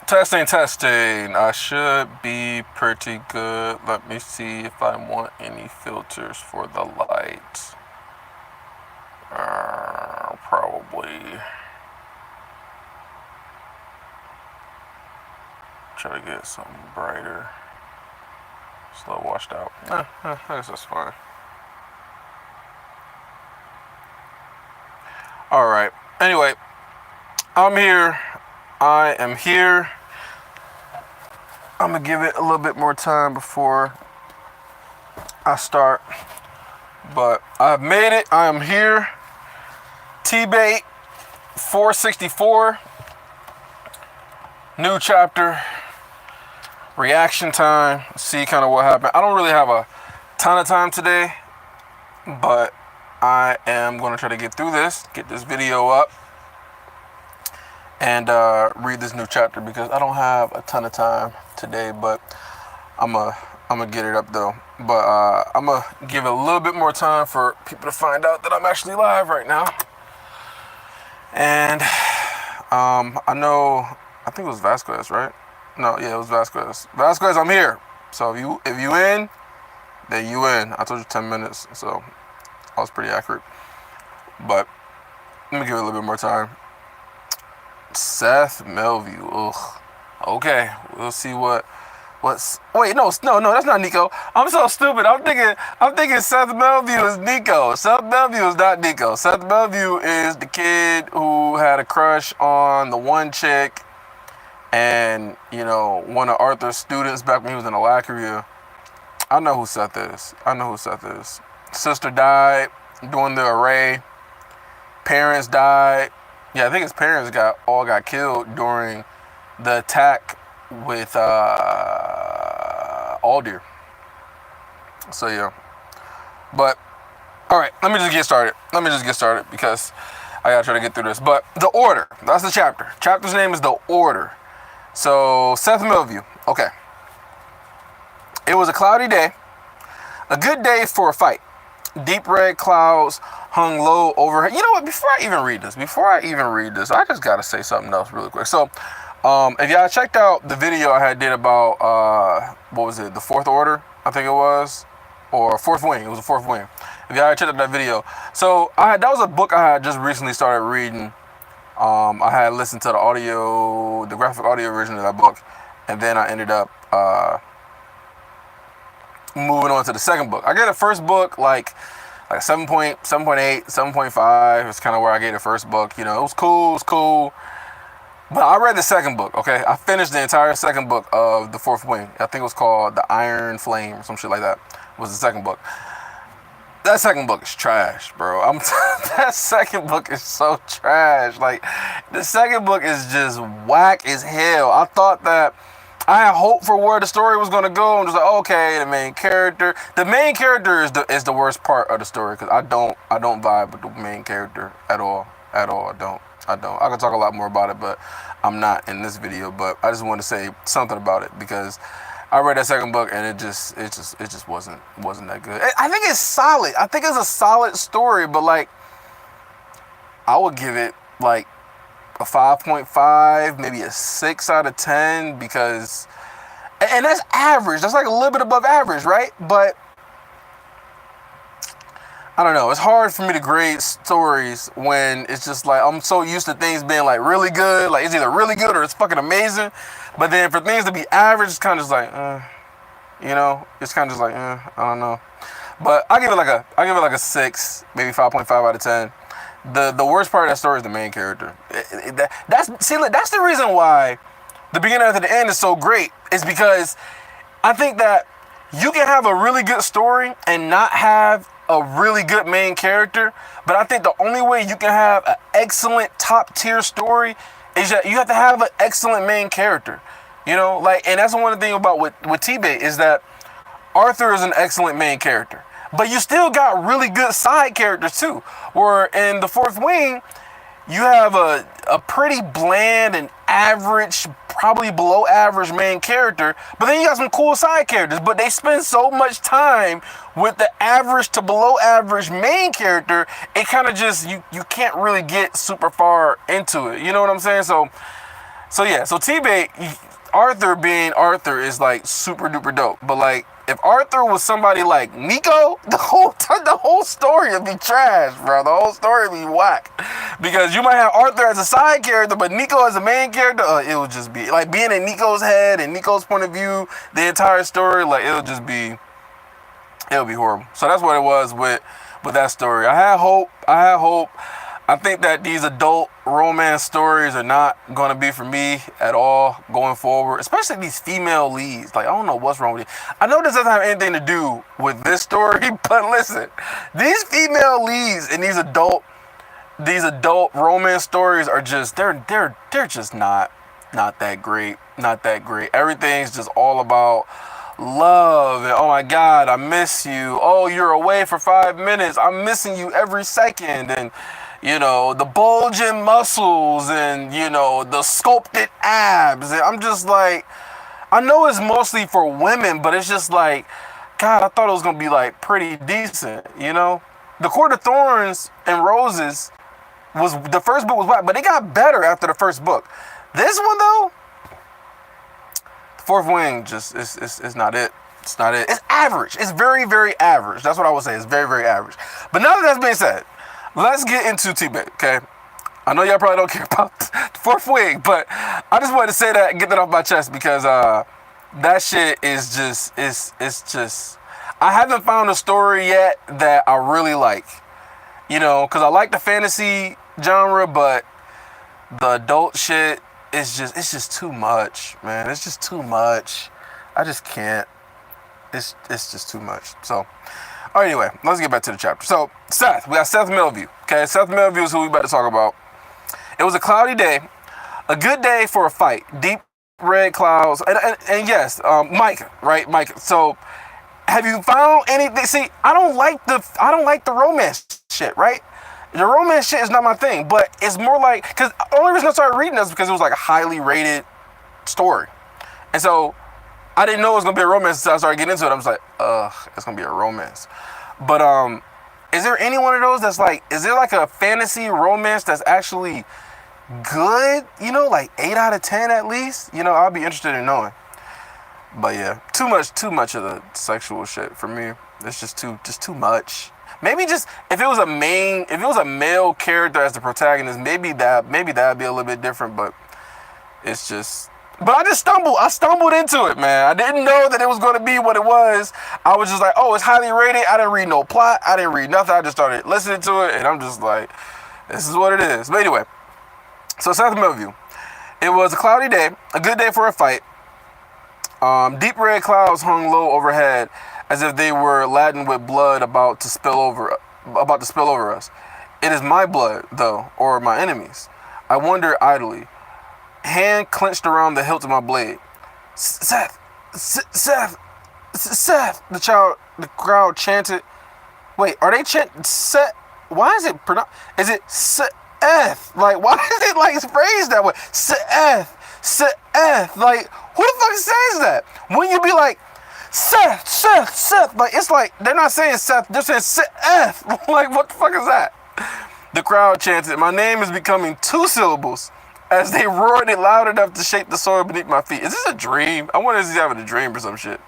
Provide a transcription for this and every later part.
Testing, testing. I should be pretty good. Let me see if I want any filters for the light. Probably. Try to get something brighter. Slow washed out. I guess that's fine. Alright. Anyway, I'm here. I am here. I'm going to give it a little bit more time before I start. But I've made it. I am here. T-Bait 464. New chapter. Reaction time. See kind of what happened. I don't really have a ton of time today, but I am going to try to get through this, get this video up, and read this new chapter because I don't have a ton of time today, but I'm gonna get it up though. But I'm gonna give it a little bit more time for people to find out that I'm actually live right now. And I think it was Vasquez, right? No, yeah, it was Vasquez. Vasquez, I'm here. So if you in, then you in. I told you 10 minutes, so I was pretty accurate. But let me give it a little bit more time. Seth Melville. Ugh. Okay, we'll see what's. Wait, no, that's not Nico. I'm so stupid. I'm thinking Seth Melville is Nico. Seth Melville is not Nico. Seth Melville is the kid who had a crush on the one chick, and one of Arthur's students back when he was in Alacria. I know who Seth is. Sister died during the array. Parents died. Yeah, I think his parents got killed during the attack with Aldir. So yeah. But alright, let me just get started because I gotta try to get through this. But the order, that's the chapter. Chapter's name is The Order. So Seth Melville. Okay. It was a cloudy day. A good day for a fight. Deep red clouds hung low overhead. You know what? Before I even read this, I just gotta say something else really quick. So, if y'all checked out the video I did about what was it? The Fourth Order, I think it was, or Fourth Wing. It was the Fourth Wing. If y'all checked out that video, so that was a book I had just recently started reading. I had listened to the graphic audio version of that book, and then I ended up moving on to the second book. I gave the first book like 7.8, 7.5. It's kind of where I gave the first book. It was cool. But I read the second book, okay? I finished the entire second book of The Fourth Wing. I think it was called The Iron Flame or some shit like that. Was the second book. That second book is trash, bro. That second book is so trash. Like, the second book is just whack as hell. I thought that I had hope for where the story was gonna go. I'm just like, okay, the main character is the worst part of the story because I don't vibe with the main character at all. I don't. I can talk a lot more about it, but I'm not in this video. But I just want to say something about it because I read that second book and it just wasn't that good. I think it's solid. I think it's a solid story, but like I would give it like a 5.5, maybe a 6 out of 10 because, and that's average. That's like a little bit above average, right? But I don't know. It's hard for me to grade stories when it's just like I'm so used to things being like really good. Like it's either really good or it's fucking amazing. But then for things to be average, it's kind of just like, it's kind of just like, I don't know. But I give it like a 6, maybe 5.5 out of 10. The worst part of that story is the main character. That's the reason why the beginning to the end is so great. It's because I think that you can have a really good story and not have a really good main character. But I think the only way you can have an excellent top tier story is that you have to have an excellent main character. And that's one thing about with T-Bait is that Arthur is an excellent main character. But you still got really good side characters too. Where in The Fourth Wing, you have a pretty bland and average, probably below average main character. But then you got some cool side characters. But they spend so much time with the average to below average main character, it kind of just, you can't really get super far into it. You know what I'm saying? So So yeah, so T-Bait, Arthur being Arthur is like super duper dope. But like, if Arthur was somebody like Nico, the whole story would be trash, bro. The whole story would be whack. Because you might have Arthur as a side character, but Nico as a main character, it would just be like being in Nico's head and Nico's point of view, the entire story, like it'll be horrible. So that's what it was with that story. I had hope. I think that these adult romance stories are not going to be for me at all going forward, especially these female leads. Like, I don't know what's wrong with it. I know this doesn't have anything to do with this story, but listen, these female leads in these adult romance stories are just, they're just not that great. Not that great. Everything's just all about love and, oh my God, I miss you. Oh, you're away for 5 minutes. I'm missing you every second. And you know, the bulging muscles and, you know, the sculpted abs. And I'm just like, I know it's mostly for women, but it's just like, God, I thought it was going to be like pretty decent, you know? The Court of Thorns and Roses was, the first book was whack, but it got better after the first book. This one though, the Fourth Wing just, it's not it. It's not it. It's average. It's very, very average. That's what I would say. It's very, very average. But now that that's being said, let's get into T-Bait, okay? I know y'all probably don't care about the Fourth Wing, but I just wanted to say that and get that off my chest because that shit is just, it's just, I haven't found a story yet that I really like, you know, because I like the fantasy genre, but the adult shit is just, it's just too much, man. It's just too much. I just can't. It's just too much, so. All right, anyway, let's get back to the chapter. So, Seth, we got Seth Melview. Okay, Seth Melview is who we about to talk about. It was a cloudy day, a good day for a fight. Deep red clouds, and yes, Mike, right, Mike. So, have you found anything? See, I don't like the romance shit, right? The romance shit is not my thing, but it's more like, because the only reason I started reading this is because it was like a highly rated story, and so I didn't know it was gonna be a romance until I started getting into it. I was like, it's gonna be a romance. But is there any one of those that's like, is there like a fantasy romance that's actually good? You know, like 8 out of 10 at least? You know, I'll be interested in knowing. But yeah, too much of the sexual shit for me. It's just too much. Maybe just if it was a male character as the protagonist, maybe that'd be a little bit different, but it's just. But I stumbled into it, man. I didn't know that it was going to be what it was. I was just like, oh, it's highly rated. I didn't read no plot. I didn't read nothing. I just started listening to it, and I'm just like, this is what it is. But anyway, so Seth Melview. It was a cloudy day, a good day for a fight. Deep red clouds hung low overhead as if they were laden with blood about to spill over us. It is my blood, though, or my enemy's. I wonder idly. Hand clenched around the hilt of my blade. Seth, the crowd chanted. Wait, are they chanting Seth? Why is it pronounced? Is it Seth? Like, why is it like phrased that way? Seth. Like, who the fuck says that? When you be like, Seth. Like, it's like, they're not saying Seth, they're saying Seth. Like, what the fuck is that? The crowd chanted, my name is becoming 2 syllables. As they roared it loud enough to shake the soil beneath my feet. Is this a dream? I wonder if he's having a dream or some shit.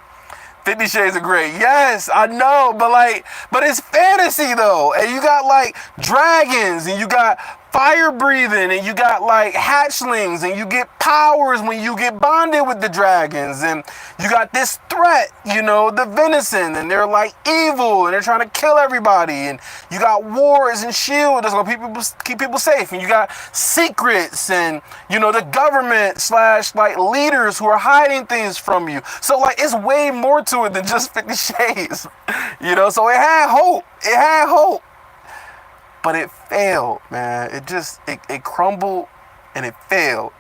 50 Shades of Grey. Yes, I know, but it's fantasy though. And you got like dragons, and you got fire breathing, and you got like hatchlings, and you get powers when you get bonded with the dragons, and you got this threat, you know, the venison, and they're like evil, and they're trying to kill everybody, and you got wars and shields that's gonna keep people safe, and you got secrets, and you know, the government / like leaders who are hiding things from you. So like, it's way more to it than just 50 Shades, you know. So it had hope. But it failed, man. It crumbled and it failed.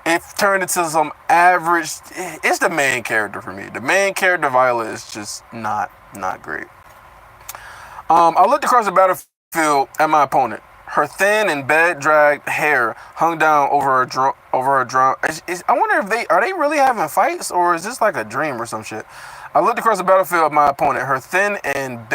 It turned into some average. It's the main character for me. The main character, Violet, is just not great. I looked across the battlefield at my opponent. Her thin and bed-dragged hair hung down over her drum. I wonder if are they really having fights, or is this like a dream or some shit? I looked across the battlefield at my opponent. Her thin and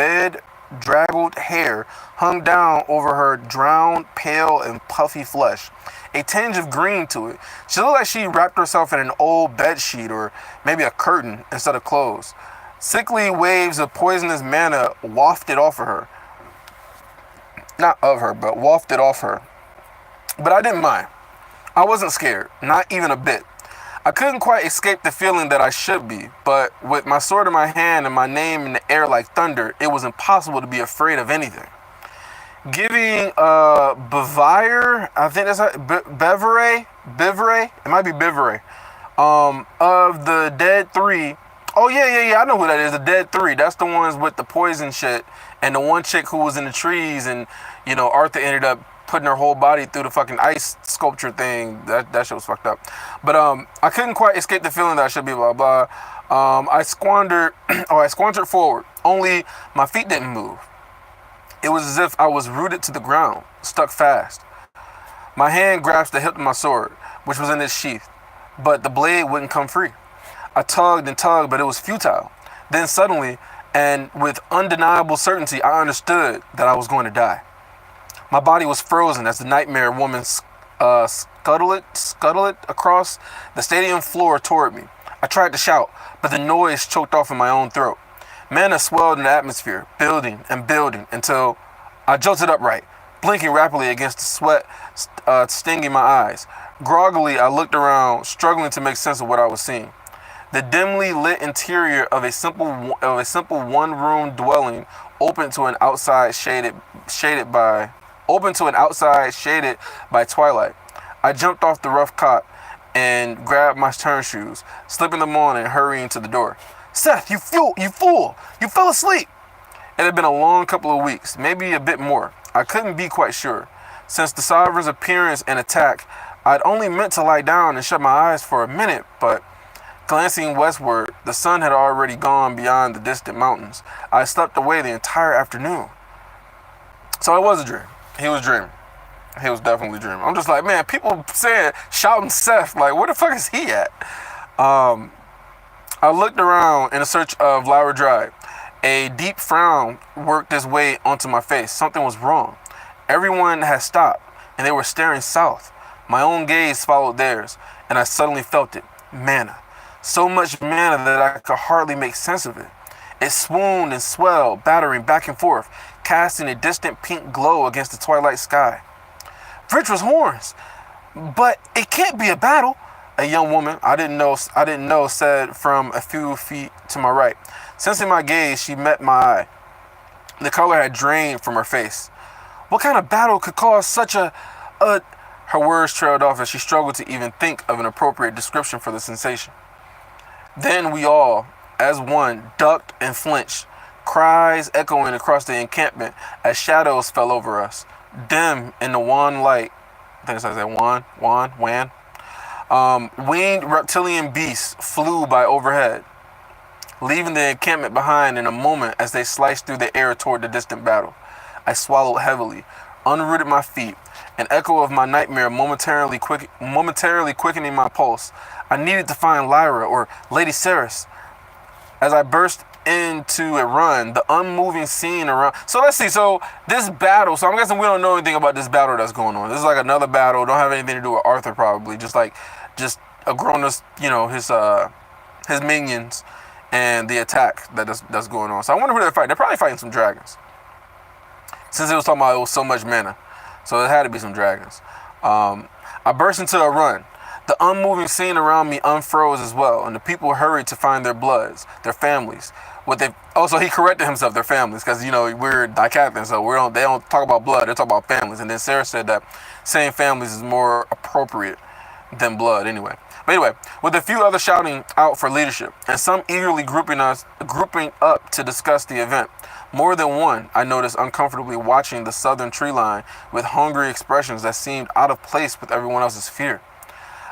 draggled hair hung down over her drowned, pale, and puffy flesh, a tinge of green to it. She looked like she wrapped herself in an old bed sheet or maybe a curtain instead of clothes. Sickly waves of poisonous mana wafted off of her. Not of her, but wafted off her. But I didn't mind. I wasn't scared, not even a bit. I couldn't quite escape the feeling that I should be, but with my sword in my hand and my name in the air like thunder, it was impossible to be afraid of anything. Giving Bevire, I think that's Bivere, it might be Bivere, of the Dead Three. Oh yeah, I know who that is. The Dead Three. That's the ones with the poison shit, and the one chick who was in the trees, and Arthur ended up putting her whole body through the fucking ice sculpture thing. That shit was fucked up. But I couldn't quite escape the feeling that I should be blah blah. I squandered forward. Only my feet didn't move. It was as if I was rooted to the ground, stuck fast. My hand grasped the hilt of my sword, which was in its sheath, but the blade wouldn't come free. I tugged and tugged, but it was futile. Then suddenly, and with undeniable certainty, I understood that I was going to die. My body was frozen as the nightmare woman scuttled across the stadium floor toward me. I tried to shout, but the noise choked off in my own throat. Mana swelled in the atmosphere, building and building, until I jolted upright, blinking rapidly against the sweat stinging my eyes. Groggily, I looked around, struggling to make sense of what I was seeing. The dimly lit interior of a simple one-room dwelling open to an outside shaded by twilight. I jumped off the rough cot and grabbed my turn shoes, slipping them on and hurrying to the door. Seth, you fool! You fell asleep! It had been a long couple of weeks, maybe a bit more. I couldn't be quite sure. Since the Sovereign's appearance and attack, I'd only meant to lie down and shut my eyes for a minute, but glancing westward, the sun had already gone beyond the distant mountains. I slept away the entire afternoon. So it was a dream. He was dreaming. He was definitely dreaming. I'm just like, man, people saying, shouting Seth, like, where the fuck is he at? I looked around in a search of Lyra Drive. A deep frown worked its way onto my face. Something was wrong. Everyone had stopped, and they were staring south. My own gaze followed theirs, and I suddenly felt it. Mana. So much mana that I could hardly make sense of it. It swooned and swelled, battering back and forth, casting a distant pink glow against the twilight sky. Virtuous horns! But it can't be a battle, a young woman I didn't know said from a few feet to my right. Sensing my gaze, she met my eye. The color had drained from her face. What kind of battle could cause such a... Her words trailed off as she struggled to even think of an appropriate description for the sensation. Then we all, as one, ducked and flinched, cries echoing across the encampment as shadows fell over us. Dim in the wan light, I think it's like that, wan. Winged reptilian beasts flew by overhead, leaving the encampment behind in a moment as they sliced through the air toward the distant battle. I swallowed heavily, unrooted my feet, an echo of my nightmare momentarily quickening my pulse. I needed to find Lyra or Lady Ceres. As I burst into a run, the unmoving scene around... So let's see, so this battle, so I'm guessing we don't know anything about this battle that's going on. This is like another battle, don't have anything to do with Arthur probably, just Agronus, his minions and the attack that's going on. So I wonder who they're fighting. They're probably fighting some dragons. Since it was talking about it was so much mana. So it had to be some dragons. I burst into a run. The unmoving scene around me unfroze as well, and the people hurried to find their bloods, their families. He corrected himself, their families, because we're dicaptain, so they don't talk about blood, they talk about families. And then Sarah said that saying families is more appropriate than blood anyway. But anyway, with a few others shouting out for leadership, and some eagerly grouping up to discuss the event. More than one, I noticed uncomfortably watching the southern tree line with hungry expressions that seemed out of place with everyone else's fear.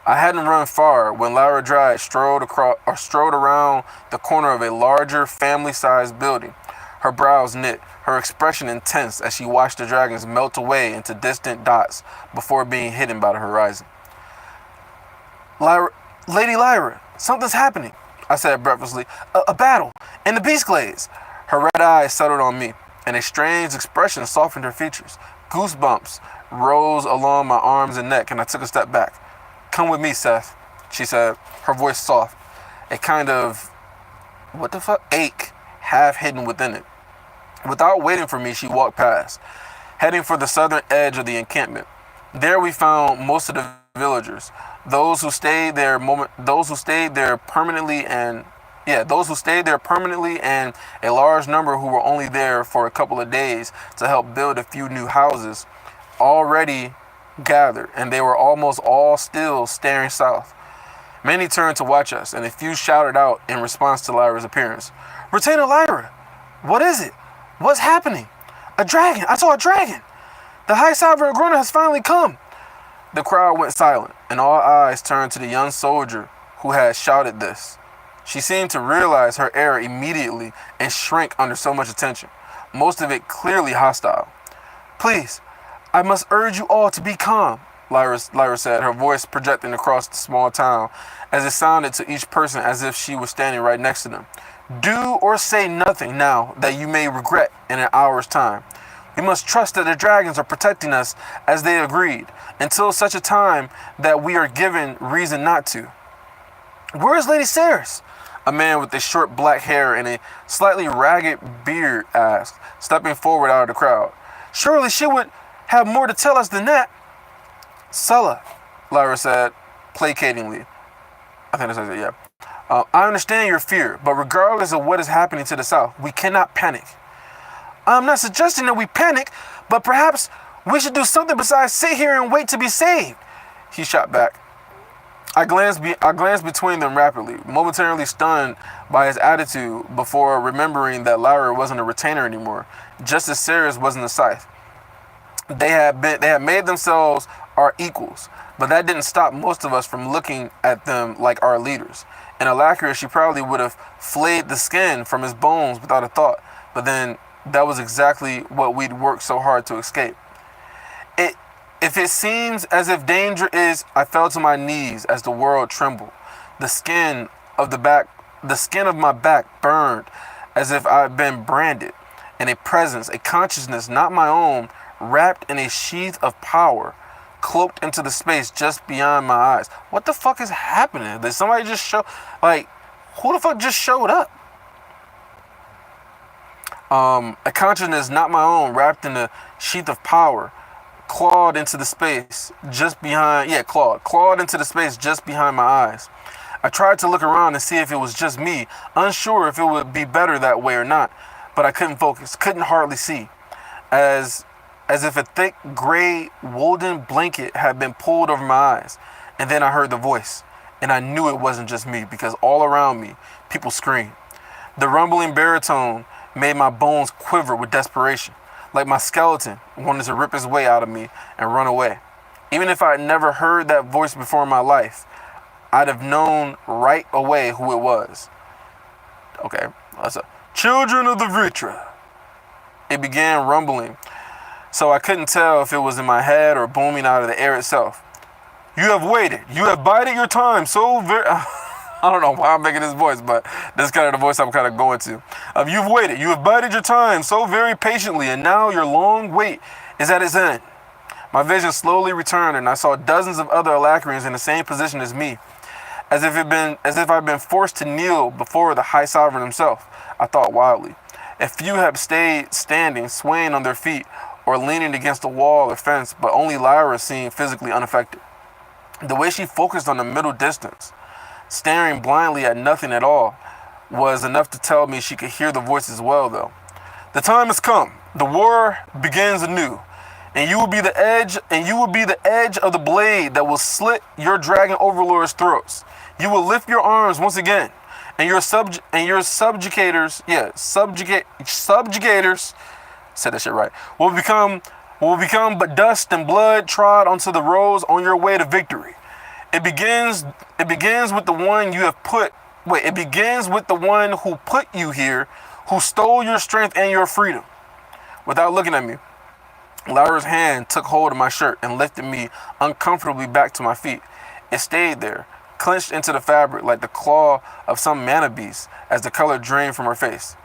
I hadn't run far when Lyra Dryad strode around the corner of a larger family-sized building, her brows knit, her expression intense as she watched the dragons melt away into distant dots before being hidden by the horizon. Lady Lyra, something's happening, I said breathlessly. A battle in the Beast Glades. Her red eyes settled on me. and a strange expression softened her features. Goosebumps rose along my arms and neck, and I took a step back. "Come with me, Seth," she said, her voice soft, a kind of, what the fuck, ache half hidden within it. Without waiting for me, she walked past, heading for the southern edge of the encampment. There we found most of the villagers, those who stayed there permanently, and a large number who were only there for a couple of days to help build a few new houses, already gathered, and they were almost all still staring south. Many turned to watch us, and a few shouted out in response to Lyra's appearance. "Retainer Lyra, what is it? What's happening? A dragon! I saw a dragon! The High Sovereign Grunner has finally come!" The crowd went silent, and all eyes turned to the young soldier who had shouted this. She seemed to realize her error immediately and shrank under so much attention, most of it clearly hostile. "Please, I must urge you all to be calm," Lyra said, her voice projecting across the small town as it sounded to each person as if she was standing right next to them. "Do or say nothing now that you may regret in an hour's time. We must trust that the dragons are protecting us as they agreed, until such a time that we are given reason not to." "Where is Lady Ceres?" a man with a short black hair and a slightly ragged beard asked, stepping forward out of the crowd. "Surely she would have more to tell us than that." "Sulla," Lyra said, placatingly. I think that's it, yeah. "I understand your fear, but regardless of what is happening to the south, we cannot panic." "I'm not suggesting that we panic, but perhaps we should do something besides sit here and wait to be saved," he shot back. I glanced between them rapidly, momentarily stunned by his attitude before remembering that Lyra wasn't a retainer anymore, just as Ceres wasn't a scythe. They had made themselves our equals, but that didn't stop most of us from looking at them like our leaders. In Alacrius, she probably would have flayed the skin from his bones without a thought, but then that was exactly what we'd worked so hard to escape. If it seems as if danger is, I fell to my knees as the world trembled. The skin of my back burned as if I had been branded, and a presence, a consciousness not my own, wrapped in a sheath of power, cloaked into the space just beyond my eyes. What the fuck is happening? Did somebody just show, who the fuck just showed up? A consciousness not my own, wrapped in a sheath of power, clawed into the space just behind my eyes. I tried to look around and see if it was just me, unsure if it would be better that way or not, but I couldn't focus, couldn't hardly see, as if a thick gray woolen blanket had been pulled over my eyes. And then I heard the voice, and I knew it wasn't just me, because all around me, people screamed. The rumbling baritone made my bones quiver with desperation, like my skeleton wanted to rip his way out of me and run away. Even if I had never heard that voice before in my life, I'd have known right away who it was. Okay, that's a "Children of the Vritra." It began rumbling, so I couldn't tell if it was in my head or booming out of the air itself. "You have waited. You have bided your time so very..." I don't know why I'm making this voice, but this is kind of the voice I'm kind of going to. "You've waited. You have bided your time so very patiently, and now your long wait is at its end." My vision slowly returned, and I saw dozens of other Alacrians in the same position as me, as if I'd been forced to kneel before the High Sovereign himself. I thought wildly. A few had stayed standing, swaying on their feet, or leaning against a wall or fence, but only Lyra seemed physically unaffected. The way she focused on the middle distance, staring blindly at nothing at all, was enough to tell me she could hear the voices well, though. "The time has come. The war begins anew, and you will be the edge of the blade that will slit your dragon overlords' throats. You will lift your arms once again, and your subjugators, said that shit right, will become but dust and blood trod onto the roads on your way to victory. It begins with the one who put you here, who stole your strength and your freedom." Without looking at me, Lyra's hand took hold of my shirt and lifted me uncomfortably back to my feet. It stayed there, clenched into the fabric like the claw of some mana beast as the color drained from her face.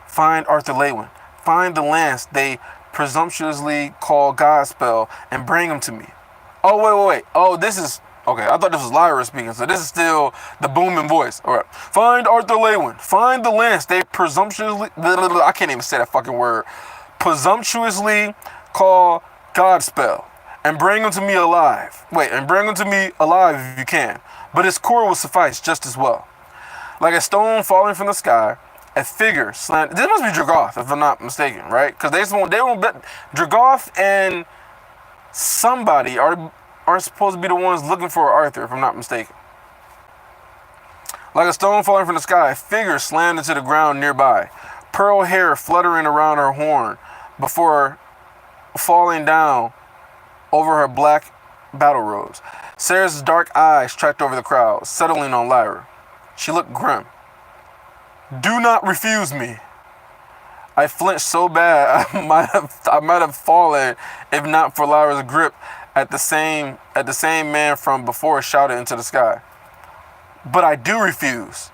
"Find Arthur Lewin. Find the lance they presumptuously call Godspell and bring him to me. Oh, wait. Oh, this is... Okay, I thought this was Lyra speaking, so this is still the booming voice. All right. Find Arthur Lewin. Find the lance they presumptuously... I can't even say that fucking word. Presumptuously call Godspell and bring him to me alive. Wait, and bring him to me alive if you can. But his core will suffice just as well. Like a stone falling from the sky, a figure slanted. This must be Dragoth, if I'm not mistaken, right? Because they won't bet. Dragoth and somebody are supposed to be the ones looking for Arthur, if I'm not mistaken. Like a stone falling from the sky, a figure slammed into the ground nearby, pearl hair fluttering around her horn before falling down over her black battle robes. Sarah's dark eyes tracked over the crowd, settling on Lyra. She looked grim. Do not refuse me. I flinched so bad I might have fallen if not for Lyra's grip at the same man from before shouted into the sky. But I do refuse.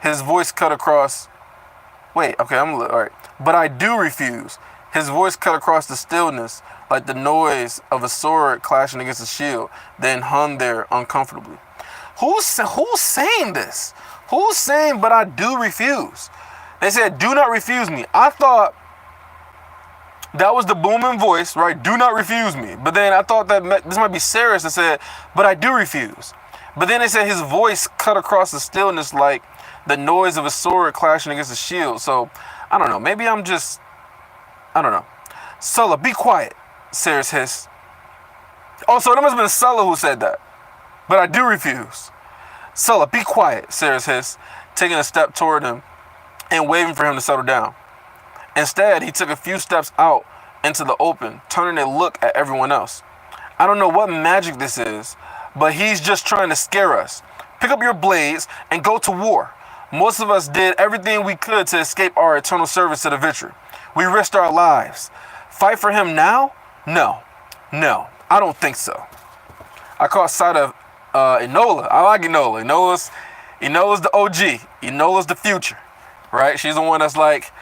His voice cut across... Wait, okay, all right. But I do refuse. His voice cut across the stillness like the noise of a sword clashing against a shield, then hung there uncomfortably. Who's saying this? Who's saying, but I do refuse? They said, do not refuse me. I thought that was the booming voice, right? Do not refuse me. But then I thought that this might be Ceres that said, but I do refuse. But then they said his voice cut across the stillness like the noise of a sword clashing against a shield. So, I don't know. Maybe I don't know. Sulla, be quiet, Ceres hissed. Oh, so it must have been Sulla who said that. But I do refuse. Sulla, be quiet, Ceres hissed, taking a step toward him and waving for him to settle down. Instead, he took a few steps out into the open, turning a look at everyone else. I don't know what magic this is, but he's just trying to scare us. Pick up your blades and go to war. Most of us did everything we could to escape our eternal service to the Vitri. We risked our lives. Fight for him now? No, I don't think so. I caught sight of Enola. I like Enola. Enola's the OG. Enola's the future, right? She's the one that's like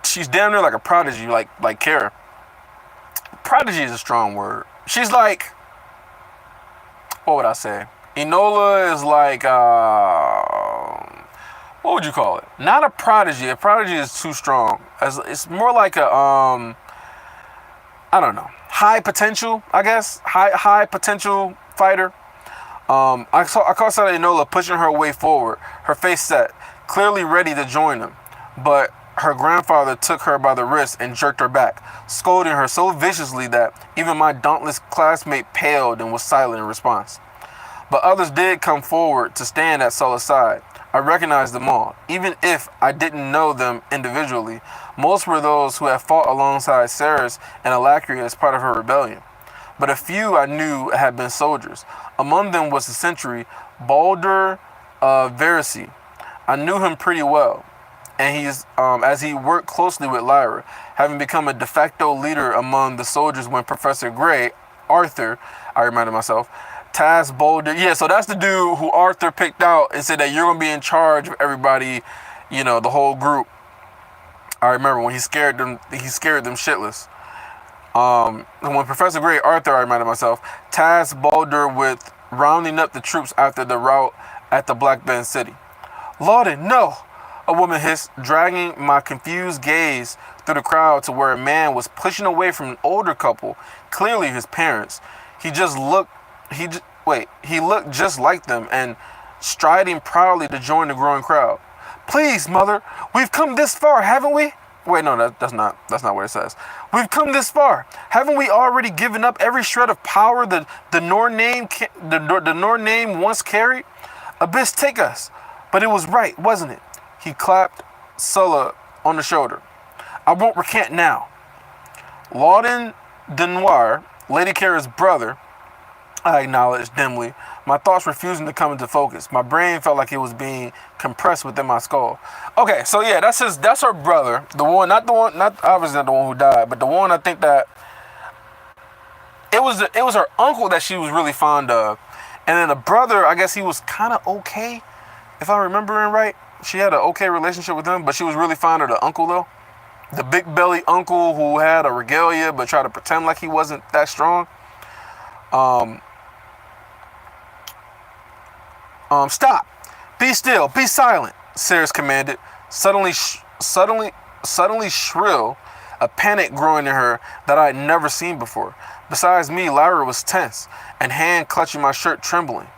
she's damn near like a prodigy, like Kara. Prodigy is a strong word. She's like, what would I say? Enola is like, what would you call it? Not a prodigy. A prodigy is too strong. It's more like a, I don't know, high potential, I guess. High potential fighter. I caught sight of Enola pushing her way forward, her face set, clearly ready to join them. But her grandfather took her by the wrist and jerked her back, scolding her so viciously that even my dauntless classmate paled and was silent in response. But others did come forward to stand at Sulla's side. I recognized them all, even if I didn't know them individually. Most were those who had fought alongside Ceres and Alacria as part of her rebellion. But a few I knew had been soldiers. Among them was the sentry Baldur Verisi. I knew him pretty well, and he's as he worked closely with Lyra, having become a de facto leader among the soldiers when Professor Gray, Arthur, I reminded myself, tasked Baldur. Yeah, so that's the dude who Arthur picked out and said that you're going to be in charge of everybody, the whole group. I remember when he scared them shitless. When Professor Gray, Arthur, I reminded myself, tasked Baldur with rounding up the troops after the rout at the Black Bend City. Lawden, no! A woman hissed, dragging my confused gaze through the crowd to where a man was pushing away from an older couple, clearly his parents. He looked just like them and striding proudly to join the growing crowd. Please, mother, we've come this far, haven't we? Wait, no, that's not what it says. We've come this far. Haven't we already given up every shred of power the Nor name once carried? Abyss, take us. But it was right, wasn't it? He clapped Sulla on the shoulder. I won't recant now. Lawden Denoir, Lady Kara's brother, I acknowledged dimly, my thoughts refusing to come into focus. My brain felt like it was being compressed within my skull. Okay, so yeah, that's her brother. Not obviously not the one who died, but the one I think that it was her uncle that she was really fond of. And then the brother, I guess he was kind of okay. if I'm remembering right, she had an okay relationship with him, but she was really fond of the uncle though. The big belly uncle who had a regalia but tried to pretend like he wasn't that strong. Stop. Be still. Be silent, Sarah's commanded, suddenly shrill, a panic growing in her that I had never seen before. Besides me, Lyra was tense, and hand clutching my shirt, trembling.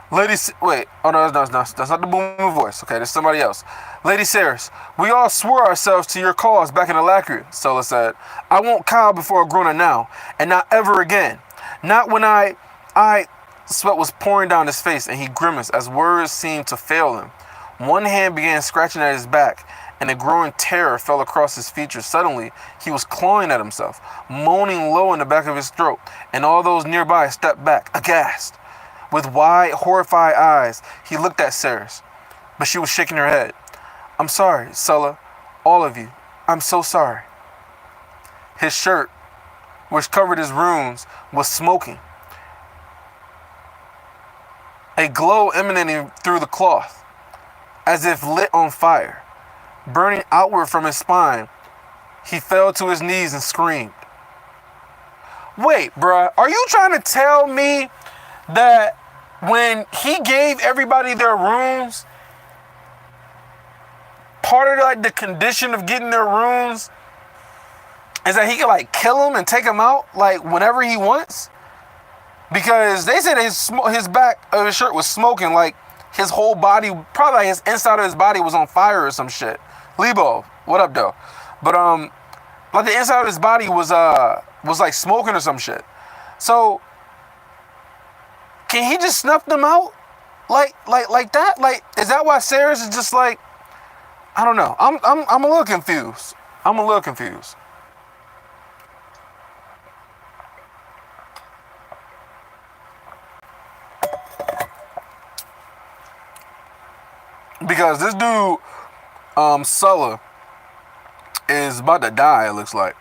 Wait, oh no, that's not the booming voice. Okay, there's somebody else. Lady Saris, we all swore ourselves to your cause back in Alacria, Sulla said. I won't cow before a grown now, and not ever again. Not when I... Sweat was pouring down his face, and he grimaced as words seemed to fail him. One hand began scratching at his back, and a growing terror fell across his features. Suddenly, he was clawing at himself, moaning low in the back of his throat, and all those nearby stepped back, aghast. With wide, horrified eyes, he looked at Saris, but she was shaking her head. I'm sorry, Sulla, all of you. I'm so sorry. His shirt, which covered his wounds, was smoking. A glow emanating through the cloth, as if lit on fire. Burning outward from his spine, he fell to his knees and screamed. Wait, bruh, are you trying to tell me that when he gave everybody their rooms, part of like the condition of getting their rooms is that he can like kill them and take them out like whenever he wants? Because they said his back of his shirt was smoking, like his whole body, probably like his inside of his body was on fire or some shit. Lebo, what up though? But like the inside of his body was like smoking or some shit. So can he just snuff them out like that? Like, is that why Saris is just like, I don't know. I'm a little confused. Because this dude, Sulla, is about to die, it looks like.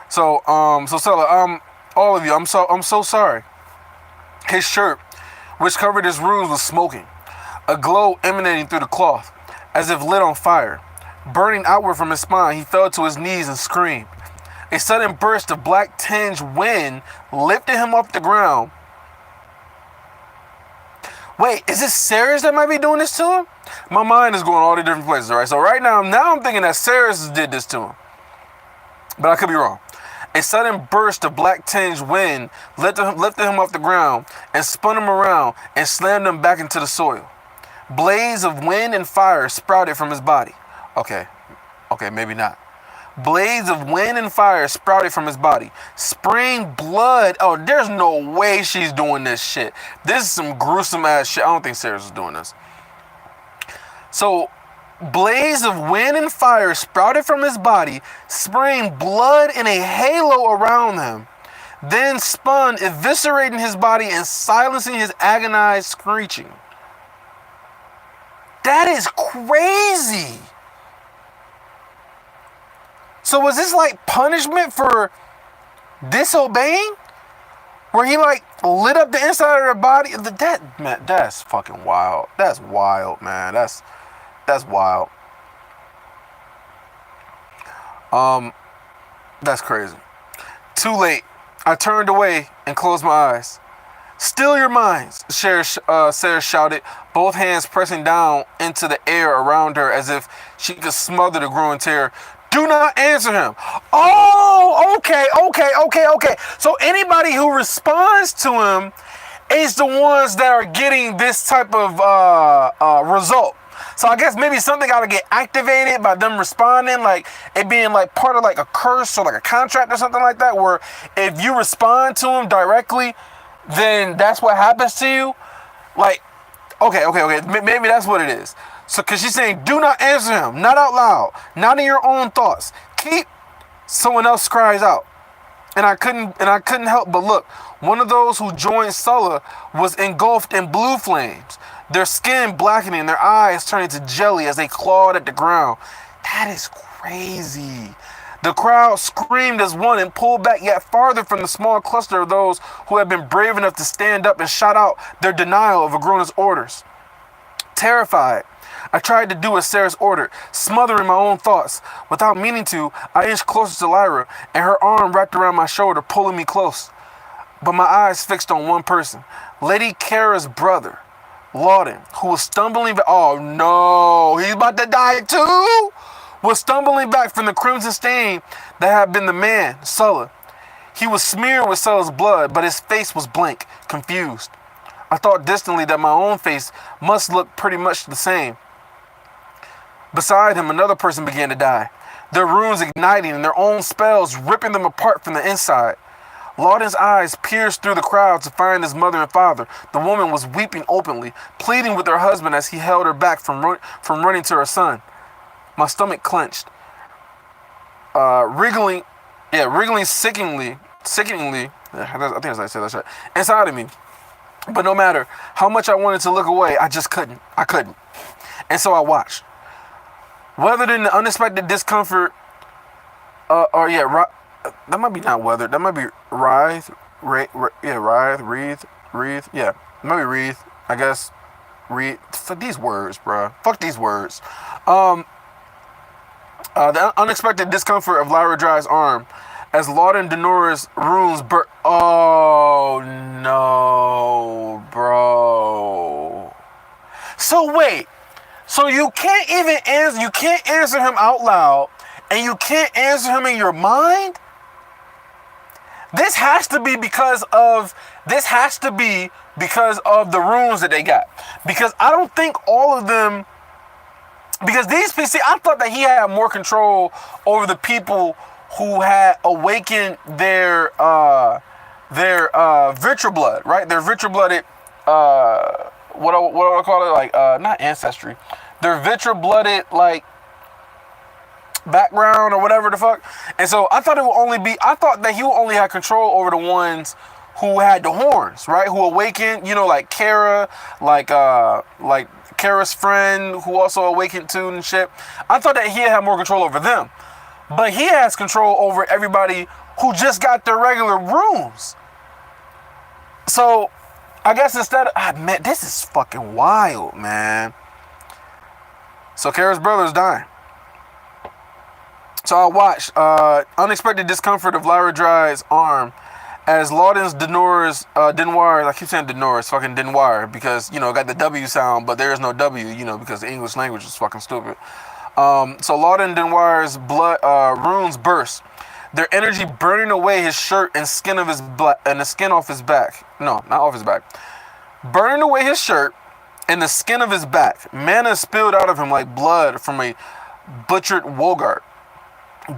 So Sulla, all of you, I'm so sorry. His shirt, which covered his wounds, was smoking, a glow emanating through the cloth, as if lit on fire. Burning outward from his spine, he fell to his knees and screamed. A sudden burst of black-tinged wind lifted him off the ground. Wait, is this Saris that might be doing this to him? My mind is going all the different places, all right? So right now I'm thinking that Saris did this to him. But I could be wrong. A sudden burst of black-tinged wind lifted him off the ground and spun him around and slammed him back into the soil. Blades of wind and fire sprouted from his body. Okay, maybe not. Blades of wind and fire sprouted from his body. Spraying blood. Oh, there's no way she's doing this shit. This is some gruesome ass shit. I don't think Saris is doing this. So, blades of wind and fire sprouted from his body, spraying blood in a halo around him, then spun, eviscerating his body and silencing his agonized screeching. That is crazy. So was this like punishment for disobeying? Where he like lit up the inside of their body? That's fucking wild. That's wild, man. That's wild. That's crazy. Too late. I turned away and closed my eyes. Still your minds, Sarah shouted, both hands pressing down into the air around her as if she could smother the growing terror. Do not answer him. Oh, okay. So anybody who responds to him is the ones that are getting this type of result. So I guess maybe something got to get activated by them responding, like it being like part of like a curse or like a contract or something like that, where if you respond to him directly, then that's what happens to you. Like, okay. Maybe that's what it is. So, because she's saying, do not answer him, not out loud, not in your own thoughts. Keep. Someone else cries out, and I couldn't help but look. One of those who joined Sulla was engulfed in blue flames, their skin blackening, their eyes turning to jelly as they clawed at the ground. That is crazy. The crowd screamed as one and pulled back yet farther from the small cluster of those who had been brave enough to stand up and shout out their denial of Agruna's orders. Terrified, I tried to do as Sarah's ordered, smothering my own thoughts. Without meaning to, I inched closer to Lyra, and her arm wrapped around my shoulder, pulling me close. But my eyes fixed on one person, Lady Kara's brother, Lawden, who was stumbling back. Oh no, he's about to die too! Was stumbling back from the crimson stain that had been the man, Sulla. He was smeared with Sulla's blood, but his face was blank, confused. I thought distantly that my own face must look pretty much the same. Beside him, another person began to die, their runes igniting and their own spells ripping them apart from the inside. Lawden's eyes pierced through the crowd to find his mother and father. The woman was weeping openly, pleading with her husband as he held her back from running to her son. My stomach clenched, wriggling sickeningly. I think I said that right. Inside of me. But no matter how much I wanted to look away, I just couldn't. I couldn't. And so I watched. Weathered in the unexpected discomfort, that might be not weathered. That might be writhe, wreathe. Yeah, it might be wreathe. I guess wreathe. Fuck these words, bro. Fuck these words. The unexpected discomfort of Lyra Dry's arm as Lawden Denora's runes burst. Oh no, bro. So wait. So you can't even answer. You can't answer him out loud, and you can't answer him in your mind. This has to be because of the runes that they got. Because I don't think all of them. Because these people, see, I thought that he had more control over the people who had awakened their vitral blood, right? Their vitral blooded, what do I call it? Like, not ancestry. Their vitral blooded, like, background or whatever the fuck. And so I thought that he would only have control over the ones who had the horns, right? Who awakened, like Kara, like Kara's friend who also awakened too and shit. I thought that he had more control over them. But he has control over everybody who just got their regular runes. So I guess instead of, man, this is fucking wild, man. So Kara's brother's dying. So I watched unexpected discomfort of Lyra Dry's arm as Lawden's Denora's, Denoir, I keep saying Denora's, fucking Denoir, because, it got the W sound, but there is no W, because the English language is fucking stupid. So Lawden Denoir's blood, runes burst, their energy burning away his shirt and skin of his and the skin off his back. No, not off his back. Burning away his shirt and the skin of his back. Mana spilled out of him like blood from a butchered Wogart,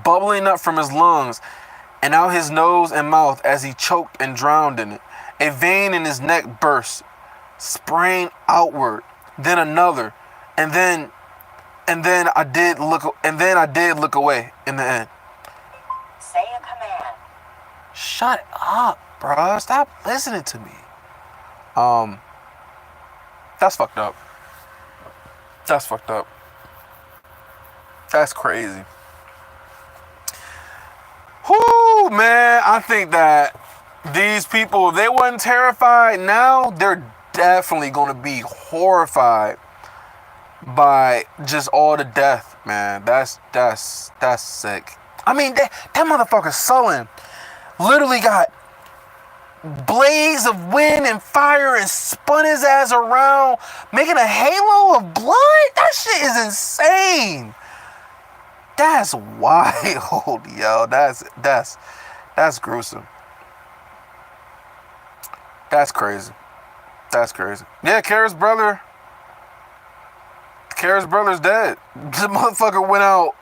bubbling up from his lungs and out his nose and mouth as he choked and drowned in it. A vein in his neck burst, spraying outward, then another, and then I did look away in the end. Say a command. Shut up, bro. Stop listening to me. That's fucked up. That's fucked up. That's crazy. Whoo, man. I think that these people, if they wasn't terrified now, they're definitely going to be horrified by just all the death, man. That's sick. I mean, that motherfucker sullen literally got blaze of wind and fire and spun his ass around, making a halo of blood. That shit is insane. That's wild, yo. That's gruesome. That's crazy. That's crazy. Yeah, Kara's brother's dead. The motherfucker went out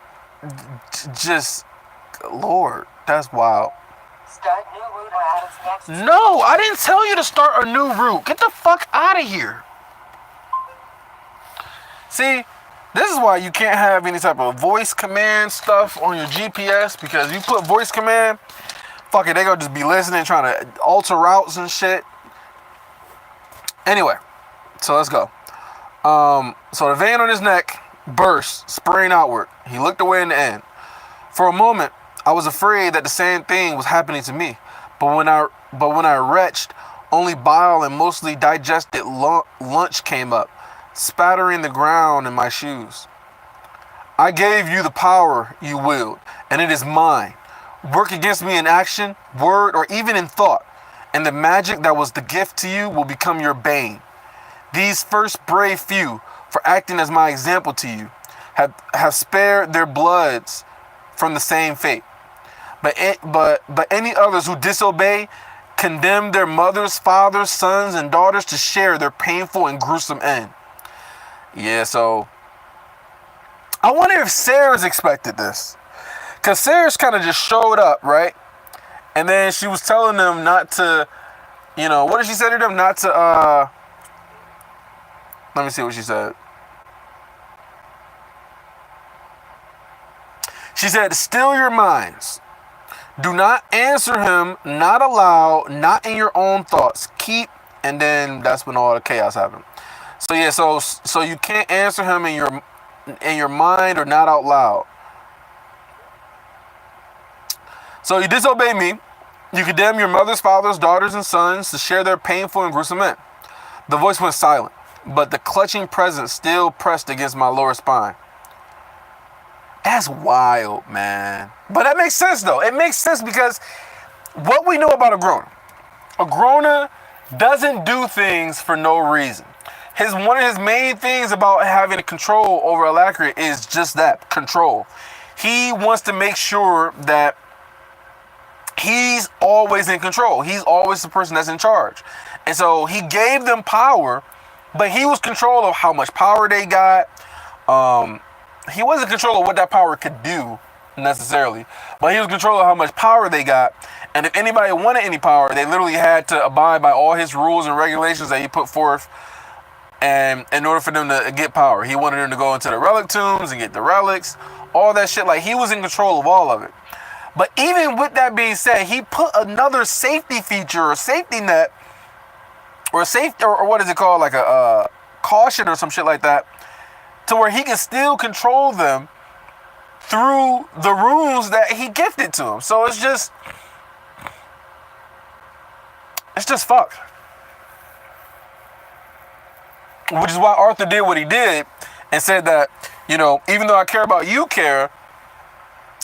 just, Lord, that's wild. Start new route or Adam's next. No, I didn't tell you to start a new route. Get the fuck out of here. See, this is why you can't have any type of voice command stuff on your GPS, because you put voice command, fuck it, they gonna just be listening, trying to alter routes and shit. Anyway, so let's go. So the vein on his neck burst, spraying outward. He looked away in the end. For a moment, I was afraid that the same thing was happening to me. But when I retched, only bile and mostly digested lunch came up. spattering the ground in my shoes. I gave you the power you willed, and it is mine. Work against me in action, word, or even in thought, and the magic that was the gift to you will become your bane. These first brave few, for acting as my example to you, have spared their bloods from the same fate. But any others who disobey condemn their mothers, fathers, sons, and daughters to share their painful and gruesome end. Yeah, so I wonder if Sarah's expected this. Because Sarah's kind of just showed up, right? And then she was telling them not to, what did she say to them? Not to, let me see what she said. She said, still your minds. Do not answer him, not aloud, not in your own thoughts. Keep, and then that's when all the chaos happened. So yeah, so you can't answer him in your mind or not out loud. So you disobey me. You condemn your mothers, fathers, daughters, and sons to share their painful and gruesome end. The voice went silent, but the clutching presence still pressed against my lower spine. That's wild, man. But that makes sense, though. It makes sense because what we know about a groaner doesn't do things for no reason. One of his main things about having control over Alacrity is just that, control. He wants to make sure that he's always in control. He's always the person that's in charge. And so he gave them power, but he was control of how much power they got. He wasn't in control of what that power could do necessarily, but he was in control of how much power they got. And if anybody wanted any power, they literally had to abide by all his rules and regulations that he put forth. And in order for them to get power, he wanted them to go into the relic tombs and get the relics, all that shit. Like, he was in control of all of it. But even with that being said, he put another safety feature or safety net or safety, or what is it called? Like a caution or some shit like that, to where he can still control them through the runes that he gifted to him. So it's just fucked. Which is why Arthur did what he did and said that, even though I care about you, Kara,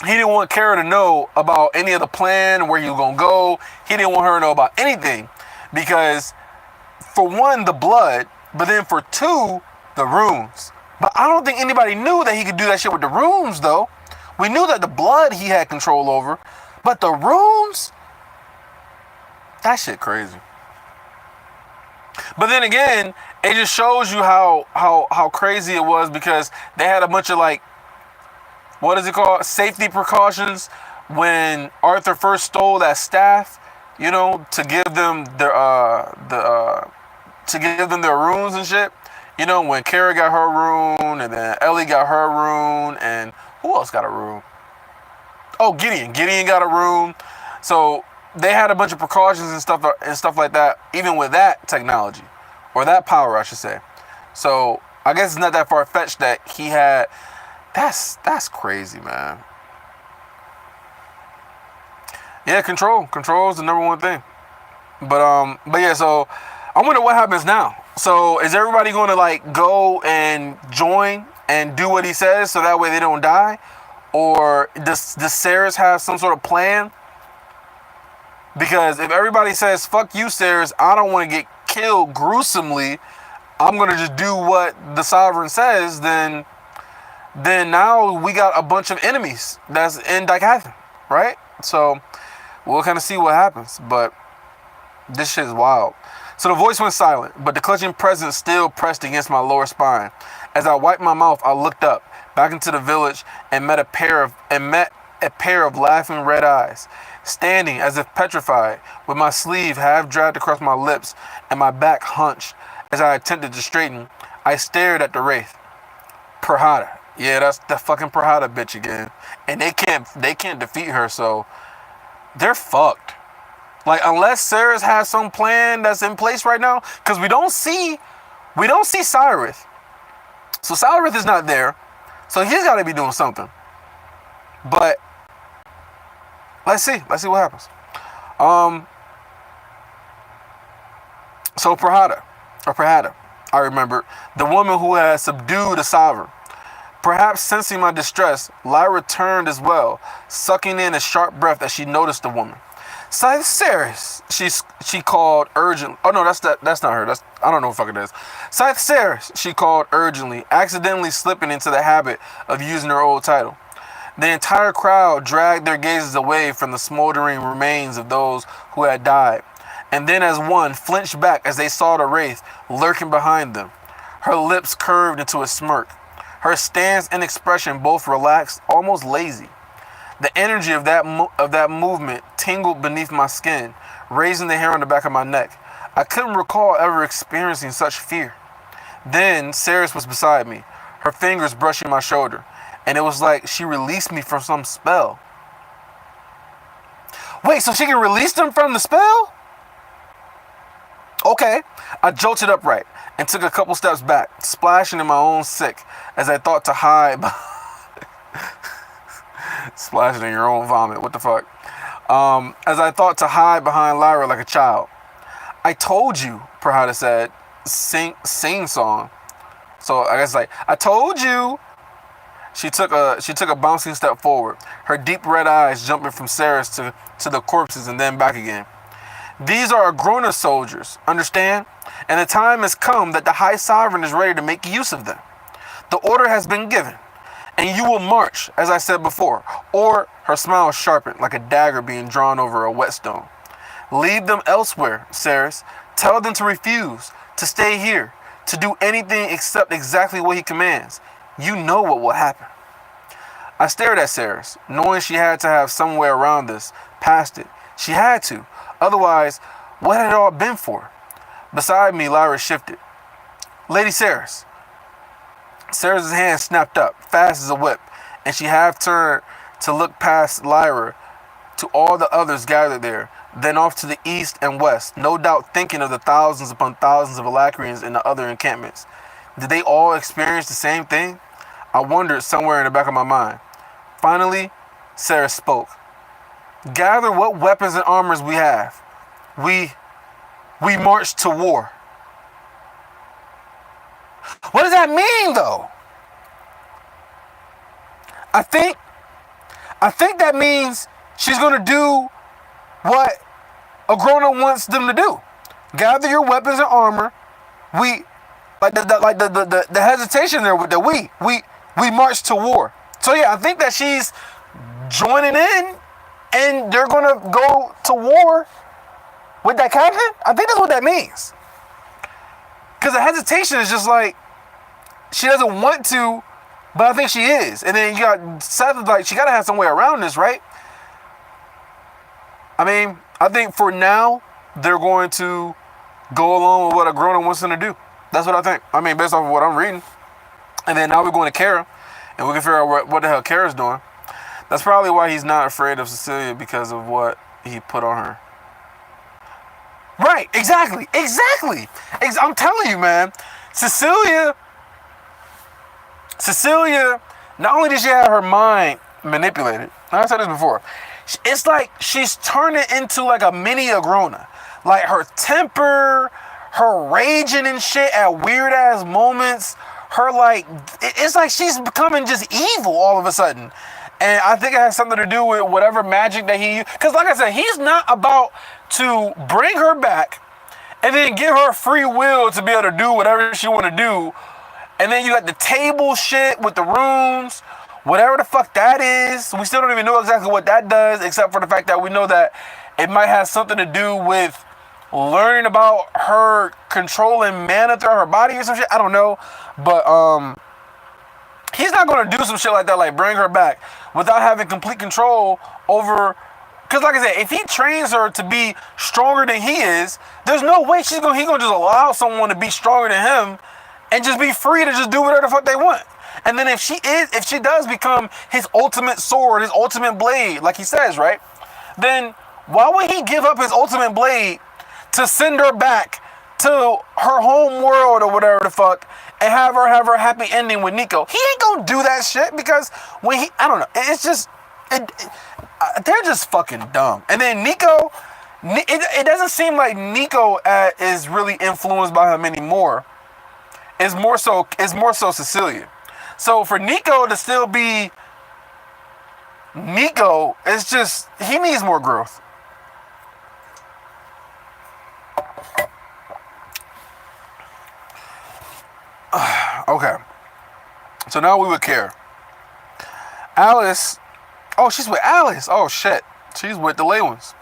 he didn't want Kara to know about any of the plan, where he was going to go. He didn't want her to know about anything because, for one, the blood, but then for two, the runes. But I don't think anybody knew that he could do that shit with the runes, though. We knew that the blood he had control over, but the runes, that shit crazy. But then again, it just shows you how crazy it was, because they had a bunch of, like, what is it called? Safety precautions when Arthur first stole that staff, to give them their runes and shit. When Kara got her rune, and then Ellie got her rune, and who else got a rune? Oh, Gideon. Gideon got a rune. So they had a bunch of precautions and stuff like that, even with that technology, or that power, I should say. So I guess it's not that far fetched that he had. That's crazy, man. Yeah, control is the number one thing. But yeah. So I wonder what happens now. So is everybody going to, like, go and join and do what he says so that way they don't die? Or does Sarah's have some sort of plan? Because if everybody says, fuck you, Sarah's, I don't want to get killed gruesomely, I'm going to just do what the Sovereign says, then now we got a bunch of enemies that's in Dykathon, right? So we'll kind of see what happens. But this shit is wild. So the voice went silent, but the clutching presence still pressed against my lower spine. As I wiped my mouth, I looked up, back into the village, and met a pair of laughing red eyes, standing as if petrified, with my sleeve half dragged across my lips and my back hunched. As I attempted to straighten, I stared at the wraith. Prahada. Yeah, that's the fucking Prahada bitch again. And they can't defeat her, so they're fucked. Like, unless Sarah's has some plan that's in place right now, because we don't see Cyrith. So Cyrith is not there. So he's got to be doing something. But let's see what happens. So Prahada. I remembered, the woman who had subdued a sovereign. Perhaps sensing my distress, Lyra turned as well, sucking in a sharp breath as she noticed the woman. Scythe she called urgently. Oh no, that's not her. I don't know what the fuck it is. Scythe, she called urgently, accidentally slipping into the habit of using her old title. The entire crowd dragged their gazes away from the smoldering remains of those who had died, and then as one flinched back as they saw the wraith lurking behind them. Her lips curved into a smirk. Her stance and expression both relaxed, almost lazy. The energy of that movement tingled beneath my skin, raising the hair on the back of my neck. I couldn't recall ever experiencing such fear. Then Ceres was beside me, her fingers brushing my shoulder, and it was like she released me from some spell. Wait, so she can release them from the spell? Okay. I jolted upright and took a couple steps back, splashing in my own sick as I thought to hide. Splashing in your own vomit. What the fuck? As I thought to hide behind Lyra like a child. I told you, Prahada said, sing song. So I guess like, I told you. She took a bouncing step forward, her deep red eyes jumping from Ceres to the corpses and then back again. These are Agrona soldiers, understand? And the time has come that the High Sovereign is ready to make use of them. The order has been given, and you will march, as I said before, or her smile sharpened like a dagger being drawn over a whetstone. Lead them elsewhere, Ceres. Tell them to refuse, to stay here, to do anything except exactly what he commands. You know what will happen. I stared at Ceres, knowing she had to have some way around this, past it. She had to. Otherwise, what had it all been for? Beside me, Lyra shifted. Lady Ceres. Ceres' hand snapped up, fast as a whip, and she half turned to look past Lyra to all the others gathered there, then off to the east and west, no doubt thinking of the thousands upon thousands of Alacrians in the other encampments. Did they all experience the same thing? I wondered somewhere in the back of my mind. Finally, Ceres spoke. Gather what weapons and armors we have. We march to war. What does that mean, though? I think that means she's going to do what Agrona wants them to do. Gather your weapons and armor. We, the hesitation there with the we march to war. So yeah, I think that she's joining in, and they're going to go to war with that captain. I think that's what that means. Because the hesitation is just like, she doesn't want to, but I think she is. And then you got Seth, like, she got to have some way around this, right? I mean, I think for now, they're going to go along with what Agrona wants them to do. That's what I think. I mean, based off of what I'm reading. And then now we're going to Kara, and we can figure out what the hell Kara's doing. That's probably why he's not afraid of Cecilia, because of what he put on her. Right, exactly. I'm telling you, man. Cecilia, not only did she have her mind manipulated, I said this before, it's like she's turning into like a mini Agrona. Like her temper, her raging and shit at weird ass moments, her like, it's like she's becoming just evil all of a sudden. And I think it has something to do with whatever magic that he used. Because like I said, he's not about to bring her back and then give her free will to be able to do whatever she want to do. And then you got the table shit with the rooms, whatever the fuck that is. We still don't even know exactly what that does, except for the fact that we know that it might have something to do with learning about her controlling mana through her body or some shit. I don't know. But he's not going to do some shit like that, like bring her back without having complete control over. Because like I said, if he trains her to be stronger than he is, there's no way he's going to just allow someone to be stronger than him and just be free to just do whatever the fuck they want. And then if she does become his ultimate sword, his ultimate blade, like he says, right? Then why would he give up his ultimate blade to send her back to her home world or whatever the fuck and have her happy ending with Nico? He ain't gonna do that shit, because when I don't know, it's just, they're just fucking dumb. And then Nico, it doesn't seem like Nico is really influenced by him anymore. It's more so Cecilia. So for Nico to still be Nico, it's just he needs more growth. Okay. So now we would care. Alice. Oh, she's with Alice. Oh shit. She's with the Leywins.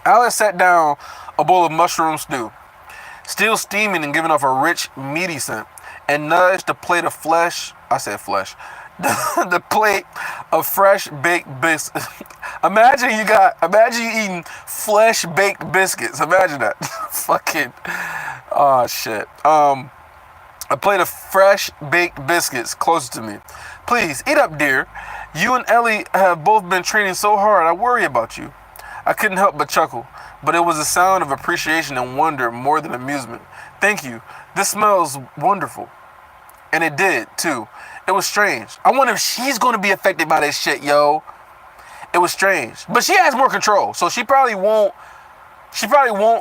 Alice sat down a bowl of mushroom stew, still steaming and giving off a rich, meaty scent, and nudged the plate of flesh. I said flesh. The plate of fresh baked biscuits. Imagine you eating flesh baked biscuits. Imagine that. Fucking. Oh shit. A plate of fresh baked biscuits closer to me. Please eat up, dear. You and Ellie have both been training so hard. I worry about you. I couldn't help but chuckle, but it was a sound of appreciation and wonder more than amusement. Thank you. This smells wonderful. And it did, too. It was strange. I wonder if she's going to be affected by this shit, yo. It was strange. But she has more control, so she probably won't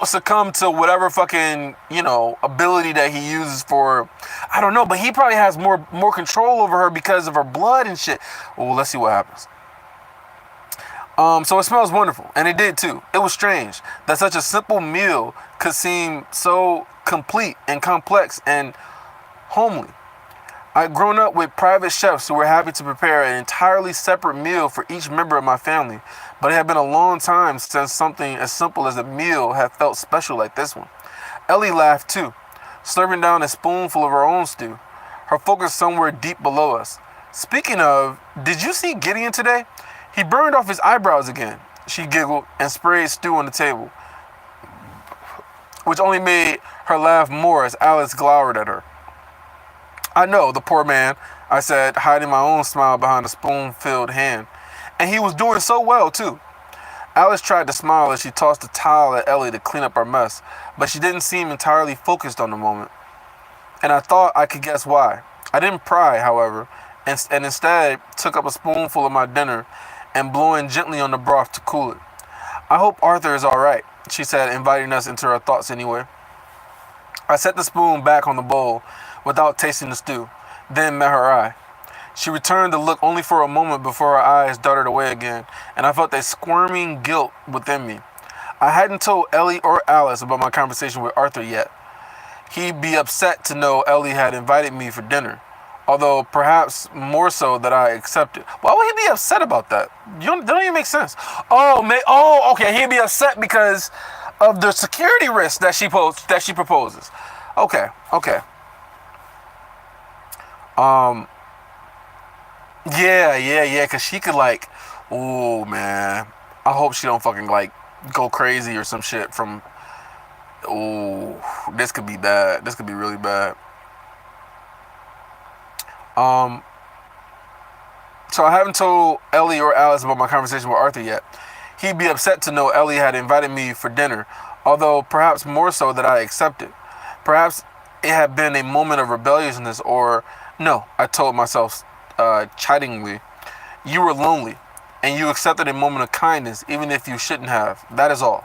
succumb to whatever fucking, ability that he uses for, I don't know, but he probably has more control over her because of her blood and shit. Well, let's see what happens. So it smells wonderful, and it did too. It was strange that such a simple meal could seem so complete and complex and homely. I'd grown up with private chefs who were happy to prepare an entirely separate meal for each member of my family, but it had been a long time since something as simple as a meal had felt special like this one. Ellie laughed too, slurping down a spoonful of her own stew, her focus somewhere deep below us. Speaking of, did you see Gideon today? He burned off his eyebrows again, she giggled and sprayed stew on the table, which only made her laugh more as Alice glowered at her. I know, the poor man, I said, hiding my own smile behind a spoon-filled hand. And he was doing so well, too. Alice tried to smile as she tossed a towel at Ellie to clean up her mess, but she didn't seem entirely focused on the moment. And I thought I could guess why. I didn't pry, however, and instead took up a spoonful of my dinner and blowing gently on the broth to cool it. I hope Arthur is all right, she said, inviting us into her thoughts anyway. I set the spoon back on the bowl without tasting the stew, then met her eye. She returned the look only for a moment before her eyes darted away again, and I felt a squirming guilt within me. I hadn't told Ellie or Alice about my conversation with Arthur yet. He'd be upset to know Ellie had invited me for dinner, although perhaps more so that I accepted. Why would he be upset about that? That don't even make sense. Okay, he'd be upset because of the security risk that she proposes. Okay. Yeah, because she could oh man, I hope she don't fucking go crazy or some shit from, this could be bad. This could be really bad. So I haven't told Ellie or Alice about my conversation with Arthur yet. He'd be upset to know Ellie had invited me for dinner, although perhaps more so that I accepted. Perhaps it had been a moment of rebelliousness or, no, I told myself chidingly, you were lonely, and you accepted a moment of kindness even if you shouldn't have. That is all.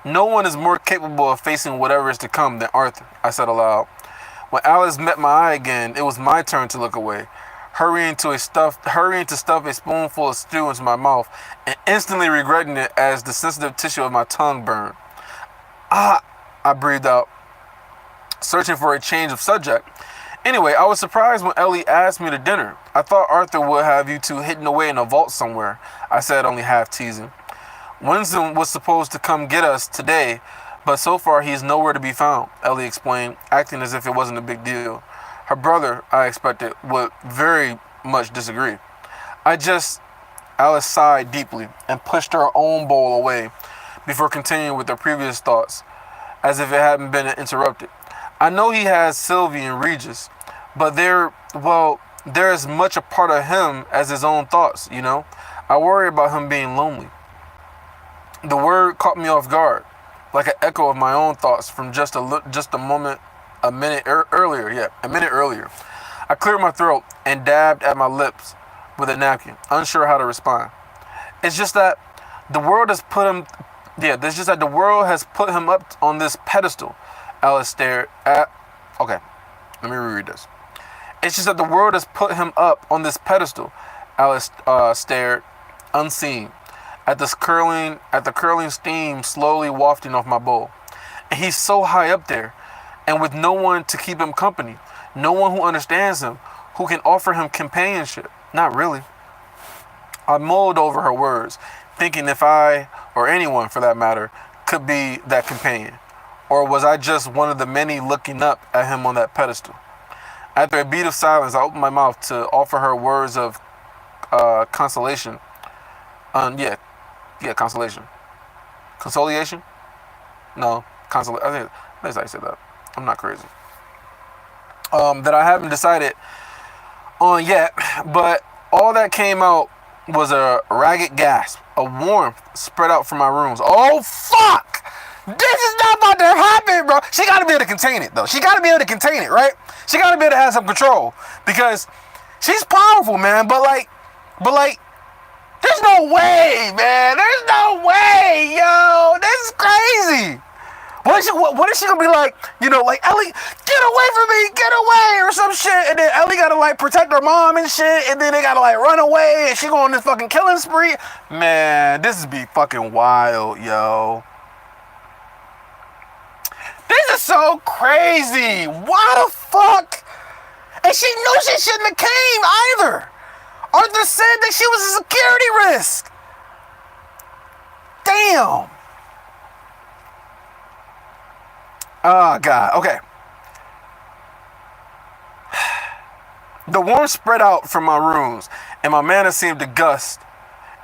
No one is more capable of facing whatever is to come than Arthur, I said aloud. When Alice met my eye again, it was my turn to look away, hurrying to stuff a spoonful of stew into my mouth and instantly regretting it as the sensitive tissue of my tongue burned. I breathed out, searching for a change of subject. Anyway, I was surprised when Ellie asked me to dinner. I thought Arthur would have you two hidden away in a vault somewhere, I said, only half teasing. Winston was supposed to come get us today, but so far he's nowhere to be found, Ellie explained, acting as if it wasn't a big deal. Her brother, I expected, would very much disagree. Alice sighed deeply and pushed her own bowl away before continuing with her previous thoughts, as if it hadn't been interrupted. I know he has Sylvie and Regis, but they're as much a part of him as his own thoughts, I worry about him being lonely. The word caught me off guard, like an echo of my own thoughts from a minute earlier. I cleared my throat and dabbed at my lips with a napkin, unsure how to respond. It's just that the world has put him up on this pedestal. Alice stared at. Okay. Let me reread this. It's just that the world has put him up on this pedestal. Alice stared, unseen, at the curling steam slowly wafting off my bowl. And he's so high up there, and with no one to keep him company, no one who understands him, who can offer him companionship. Not really. I mulled over her words, thinking if I, or anyone for that matter, could be that companion. Or was I just one of the many looking up at him on that pedestal? After a beat of silence, I opened my mouth to offer her words of consolation. Consolation. Consolation? No, consolation. I think that's how you said that. I'm not crazy. That I haven't decided on yet, but all that came out was a ragged gasp. A warmth spread out from my rooms. Oh, fuck! This is not about to happen, bro. She got to be able to contain it, though. She got to be able to contain it, right? She got to be able to have some control. Because she's powerful, man. But, like, there's no way, man. There's no way, yo. This is crazy. What is she gonna be like? You know, like, Ellie, get away from me, get away, or some shit. And then Ellie gotta like protect her mom and shit. And then they gotta like run away, and she go on this fucking killing spree. Man, this is be fucking wild, yo. This is so crazy. Why the fuck? And she knew she shouldn't have came either. Arthur said that she was a security risk. Damn. Oh, God. Okay. The warmth spread out from my rooms, and my mana seemed to gust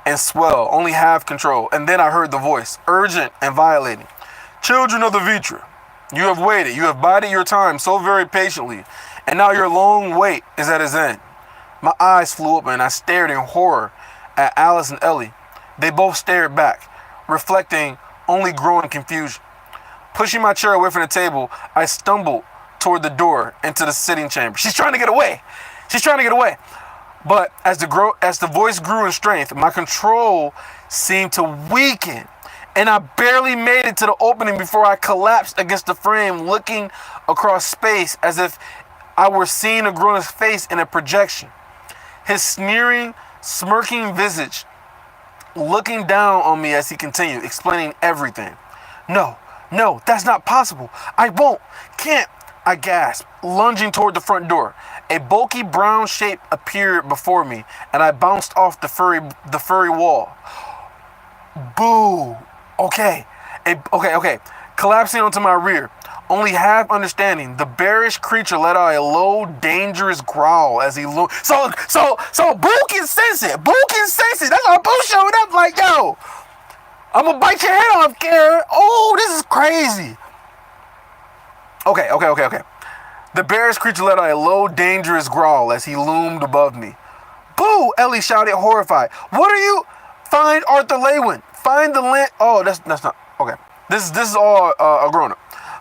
and swell, only half control. And then I heard the voice, urgent and violating. Children of the Vitra, you have waited. You have bided your time so very patiently, and now your long wait is at its end. My eyes flew open, and I stared in horror at Alice and Ellie. They both stared back, reflecting only growing confusion. Pushing my chair away from the table, I stumbled toward the door into the sitting chamber. She's trying to get away. She's trying to get away. But as the voice grew in strength, my control seemed to weaken, and I barely made it to the opening before I collapsed against the frame, looking across space as if I were seeing a grown-up's face in a projection. His sneering, smirking visage looking down on me as he continued, explaining everything. No, that's not possible. I won't, can't, I gasped, lunging toward the front door. A bulky brown shape appeared before me, and I bounced off the furry wall. Boo. Okay. Collapsing onto my rear, only half understanding, the bearish creature let out a low, dangerous growl as he loomed. So Boo can sense it. Boo can sense it. That's why Boo showed up like, yo, I'm gonna bite your head off, Karen. Oh, this is crazy. Okay. The bearish creature let out a low, dangerous growl as he loomed above me. Boo! Ellie shouted, horrified. What are you? Find Arthur Lewin. Find the lance. Oh, that's not. Okay. This is all a grown-up.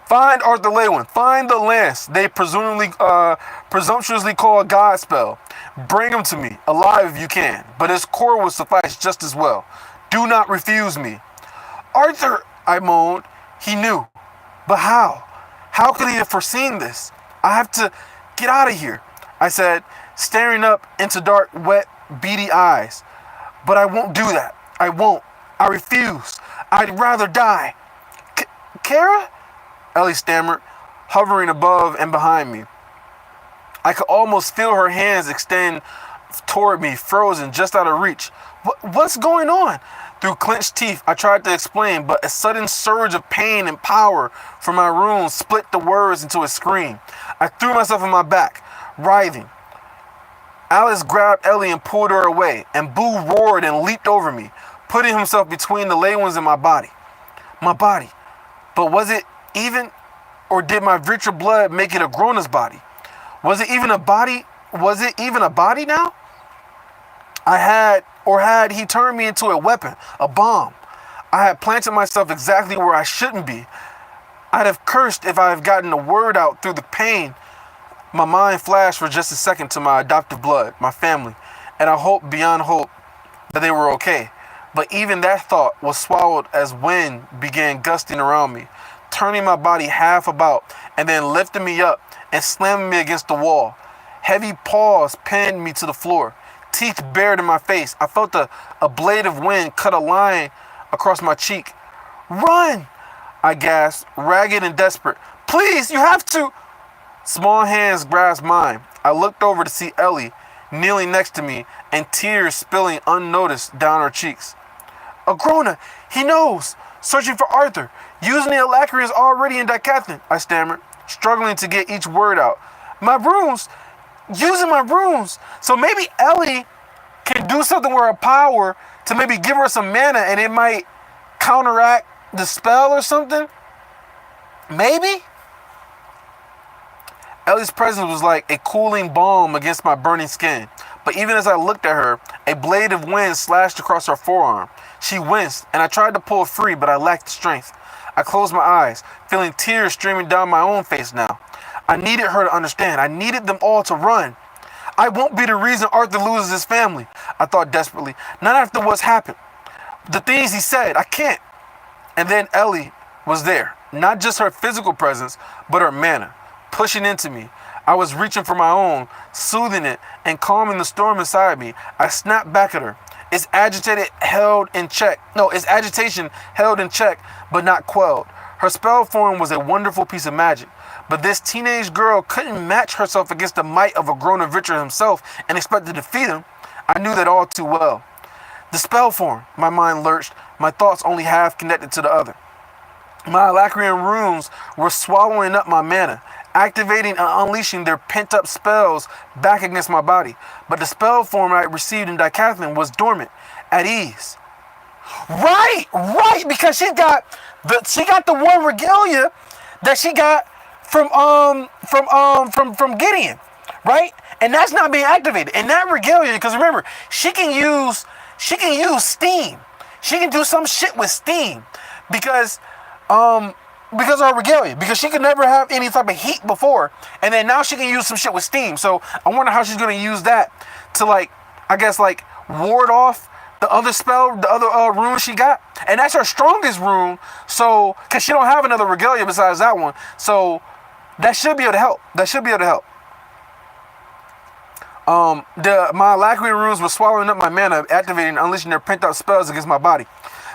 Find Arthur Lewin. Find the lance they presumptuously call a god spell. Bring him to me, alive if you can. But his core will suffice just as well. Do not refuse me. Arthur, I moaned. He knew. But how? How could he have foreseen this? I have to get out of here, I said, staring up into dark, wet, beady eyes. But I won't do that. I won't. I refuse. I'd rather die. Kara? Ellie stammered, hovering above and behind me. I could almost feel her hands extend toward me, frozen, just out of reach. What's going on? Through clenched teeth, I tried to explain, but a sudden surge of pain and power from my room split the words into a scream. I threw myself on my back, writhing. Alice grabbed Ellie and pulled her away, and Boo roared and leaped over me, putting himself between the Lewins and my body. My body. But was it even, or did my Vitra blood make it a grown-up's body? Was it even a body? Was it even a body now? Had he turned me into a weapon, a bomb? I had planted myself exactly where I shouldn't be. I'd have cursed if I had gotten a word out through the pain. My mind flashed for just a second to my adoptive blood, my family, and I hoped beyond hope that they were okay. But even that thought was swallowed as wind began gusting around me, turning my body half about and then lifting me up and slamming me against the wall. Heavy paws pinned me to the floor, teeth bared in my face. I felt a blade of wind cut a line across my cheek. "Run!" I gasped, ragged and desperate. "Please, you have to." Small hands grasped mine. I looked over to see Ellie kneeling next to me and tears spilling unnoticed down her cheeks. "Agrona, he knows. Searching for Arthur. Using the Alacrians already in Decathlon," I stammered, struggling to get each word out. "My runes. Using my runes." So maybe Ellie can do something with her power to maybe give her some mana and it might counteract the spell or something? Maybe? Ellie's presence was like a cooling balm against my burning skin. But even as I looked at her, a blade of wind slashed across her forearm. She winced, and I tried to pull free, but I lacked strength. I closed my eyes, feeling tears streaming down my own face now. I needed her to understand. I needed them all to run. "I won't be the reason Arthur loses his family," I thought desperately. "Not after what's happened. The things he said, I can't." And then Ellie was there. Not just her physical presence, but her mana, pushing into me. I was reaching for my own, soothing it and calming the storm inside me. I snapped back at her. Its agitation held in check, but not quelled. Her spell form was a wonderful piece of magic, but this teenage girl couldn't match herself against the might of a grown-up Richard himself and expect to defeat him. I knew that all too well. The spell form, my mind lurched, my thoughts only half connected to the other. My Alacrian runes were swallowing up my mana, activating and unleashing their pent-up spells back against my body. But the spell form I received in Decathlon was dormant, at ease. Right, because she got the one regalia that she got from Gideon, right? And that's not being activated. And that regalia, because remember, she can use steam. She can do some shit with steam because of her regalia, because she could never have any type of heat before, and then now she can use some shit with steam. So I wonder how she's gonna use that to ward off the other spell, the other rune she got, and that's her strongest rune. So because she don't have another regalia besides that one, so that should be able to help. My Alacrian runes were swallowing up my mana, activating and unleashing their pent-up spells against my body.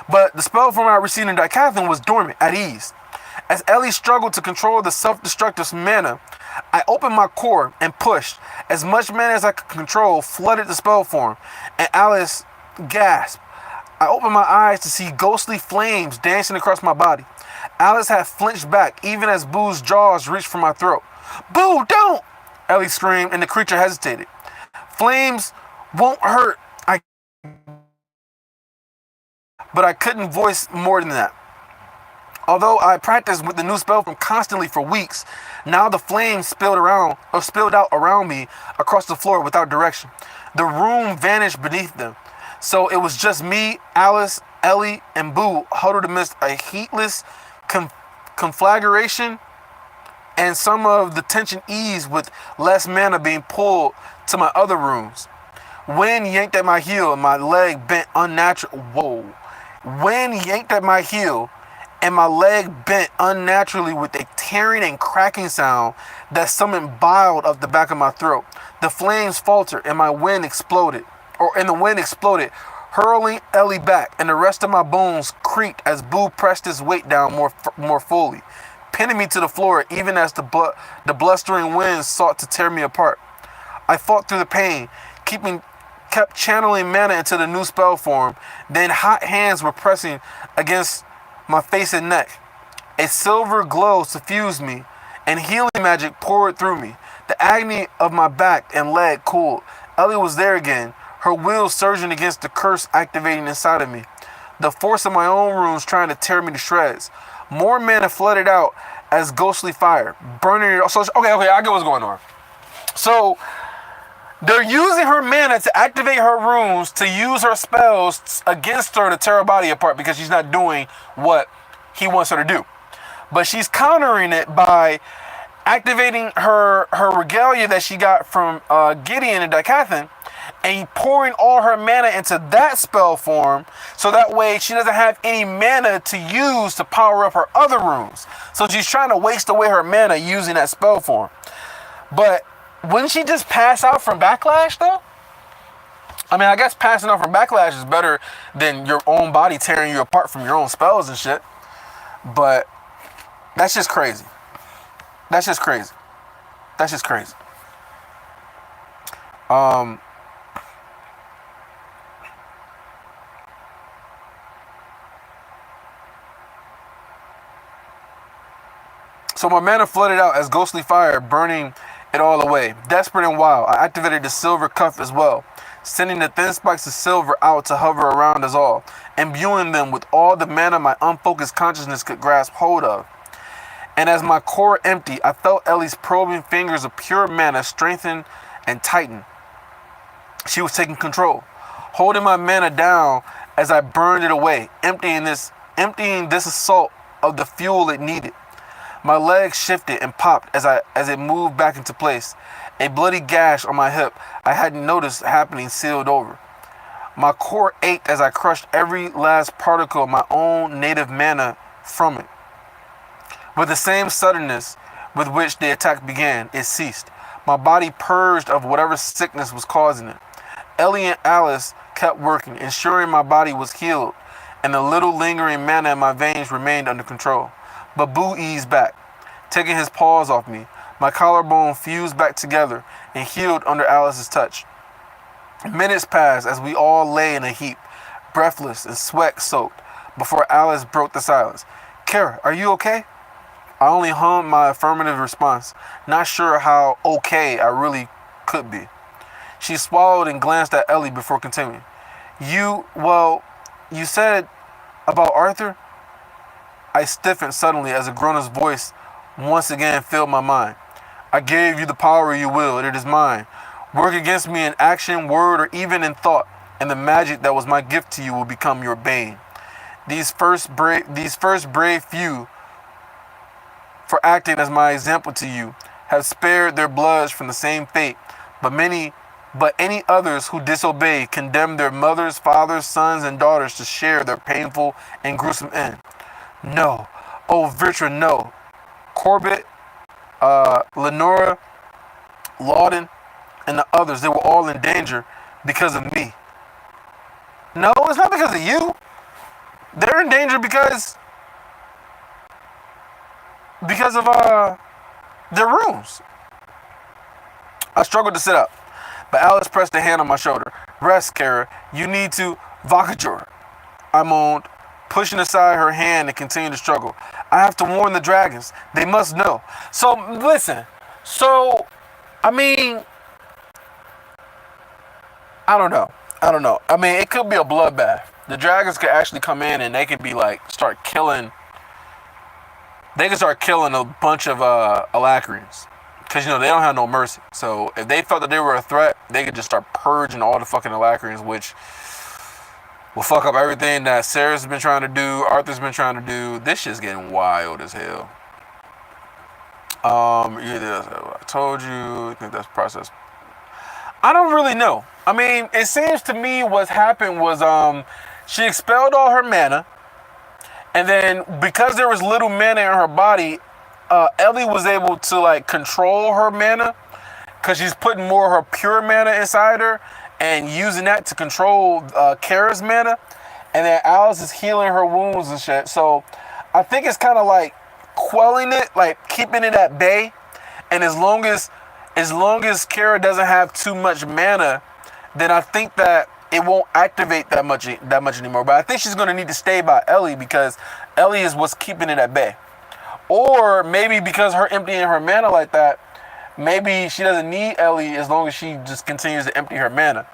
But the spell form I received in Decathlon was dormant, at ease. As Ellie struggled to control the self-destructive mana, I opened my core and pushed. As much mana as I could control flooded the spell form, and Alice gasped. I opened my eyes to see ghostly flames dancing across my body. Alice had flinched back, even as Boo's jaws reached for my throat. "Boo, don't!" Ellie screamed, and the creature hesitated. "Flames won't hurt," but I couldn't voice more than that. Although I practiced with the new spell from constantly for weeks, now the flames spilled out around me across the floor without direction. The room vanished beneath them. So it was just me, Alice, Ellie, and Boo huddled amidst a heatless conflagration, and some of the tension eased with less mana being pulled to my other runes. Wind yanked at my heel and my leg bent Wind yanked at my heel and my leg bent unnaturally with a tearing and cracking sound that summoned bile up the back of my throat. The flames faltered and the wind exploded, hurling Ellie back, and the rest of my bones creaked as Boo pressed his weight down more fully, pinning me to the floor even as the blustering wind sought to tear me apart. I fought through the pain, kept channeling mana into the new spell form. Then hot hands were pressing against my face and neck. A silver glow suffused me, and healing magic poured through me. The agony of my back and leg cooled. Ellie was there again, her will surging against the curse activating inside of me. The force of my own runes trying to tear me to shreds. More mana flooded out as ghostly fire, burning it. So, okay, I get what's going on. So, they're using her mana to activate her runes to use her spells against her to tear her body apart because she's not doing what he wants her to do. But she's countering it by activating her regalia that she got from Gideon and Decathlon, and pouring all her mana into that spell form, so that way she doesn't have any mana to use to power up her other runes. So she's trying to waste away her mana using that spell form. But wouldn't she just pass out from backlash though? I mean, I guess passing out from backlash is better than your own body tearing you apart from your own spells and shit. But that's just crazy. That's just crazy. That's just crazy. So my mana flooded out as ghostly fire, burning it all away. Desperate and wild, I activated the silver cuff as well, sending the thin spikes of silver out to hover around us all, imbuing them with all the mana my unfocused consciousness could grasp hold of. And as my core emptied, I felt Ellie's probing fingers of pure mana strengthen and tighten. She was taking control, holding my mana down as I burned it away, emptying this assault of the fuel it needed. My legs shifted and popped as it moved back into place. A bloody gash on my hip I hadn't noticed happening sealed over. My core ached as I crushed every last particle of my own native mana from it. With the same suddenness with which the attack began, it ceased. My body purged of whatever sickness was causing it. Ellie and Alice kept working, ensuring my body was healed, and the little lingering mana in my veins remained under control. But Boo eased back, taking his paws off me. My collarbone fused back together and healed under Alice's touch. Minutes passed as we all lay in a heap, breathless and sweat-soaked, before Alice broke the silence. "Kara, are you okay?" I only hummed my affirmative response, not sure how okay I really could be. She swallowed and glanced at Ellie before continuing. You said about Arthur?" I stiffened suddenly as a groaner's voice once again filled my mind. "I gave you the power you will, and it is mine. Work against me in action, word, or even in thought, and the magic that was my gift to you will become your bane. These first brave few, for acting as my example to you, have spared their bloods from the same fate, but any others who disobey condemn their mothers, fathers, sons, and daughters to share their painful and gruesome end. No, oh Virtra, no. Corbett, Lenora, Lawden, and the others, they were all in danger because of me. No, it's not because of you. They're in danger because of their rooms." I struggled to sit up, but Alice pressed a hand on my shoulder. "Rest, Kara. You need to Vakajor," I moaned, pushing aside her hand and continuing to struggle. "I have to warn the dragons. They must know." So, listen. So, I mean, I don't know. I mean, it could be a bloodbath. The dragons could actually come in and they could be like, start killing. They could start killing a bunch of Alacrians. Because, they don't have no mercy. So, if they felt that they were a threat, they could just start purging all the fucking Alacrians, which will fuck up everything that Sarah's been trying to do, Arthur's been trying to do. This shit's getting wild as hell. I told you, I think that's process. I don't really know. I mean, it seems to me what happened was she expelled all her mana, and then because there was little mana in her body, Ellie was able to control her mana because she's putting more of her pure mana inside her and using that to control Kara's mana, and then Alice is healing her wounds and shit. So I think it's kind of like quelling it, like keeping it at bay. And as long as Kara doesn't have too much mana, then I think that it won't activate that much anymore. But I think she's going to need to stay by Ellie because Ellie is what's keeping it at bay. Or maybe because her emptying her mana like that, maybe she doesn't need Ellie as long as she just continues to empty her mana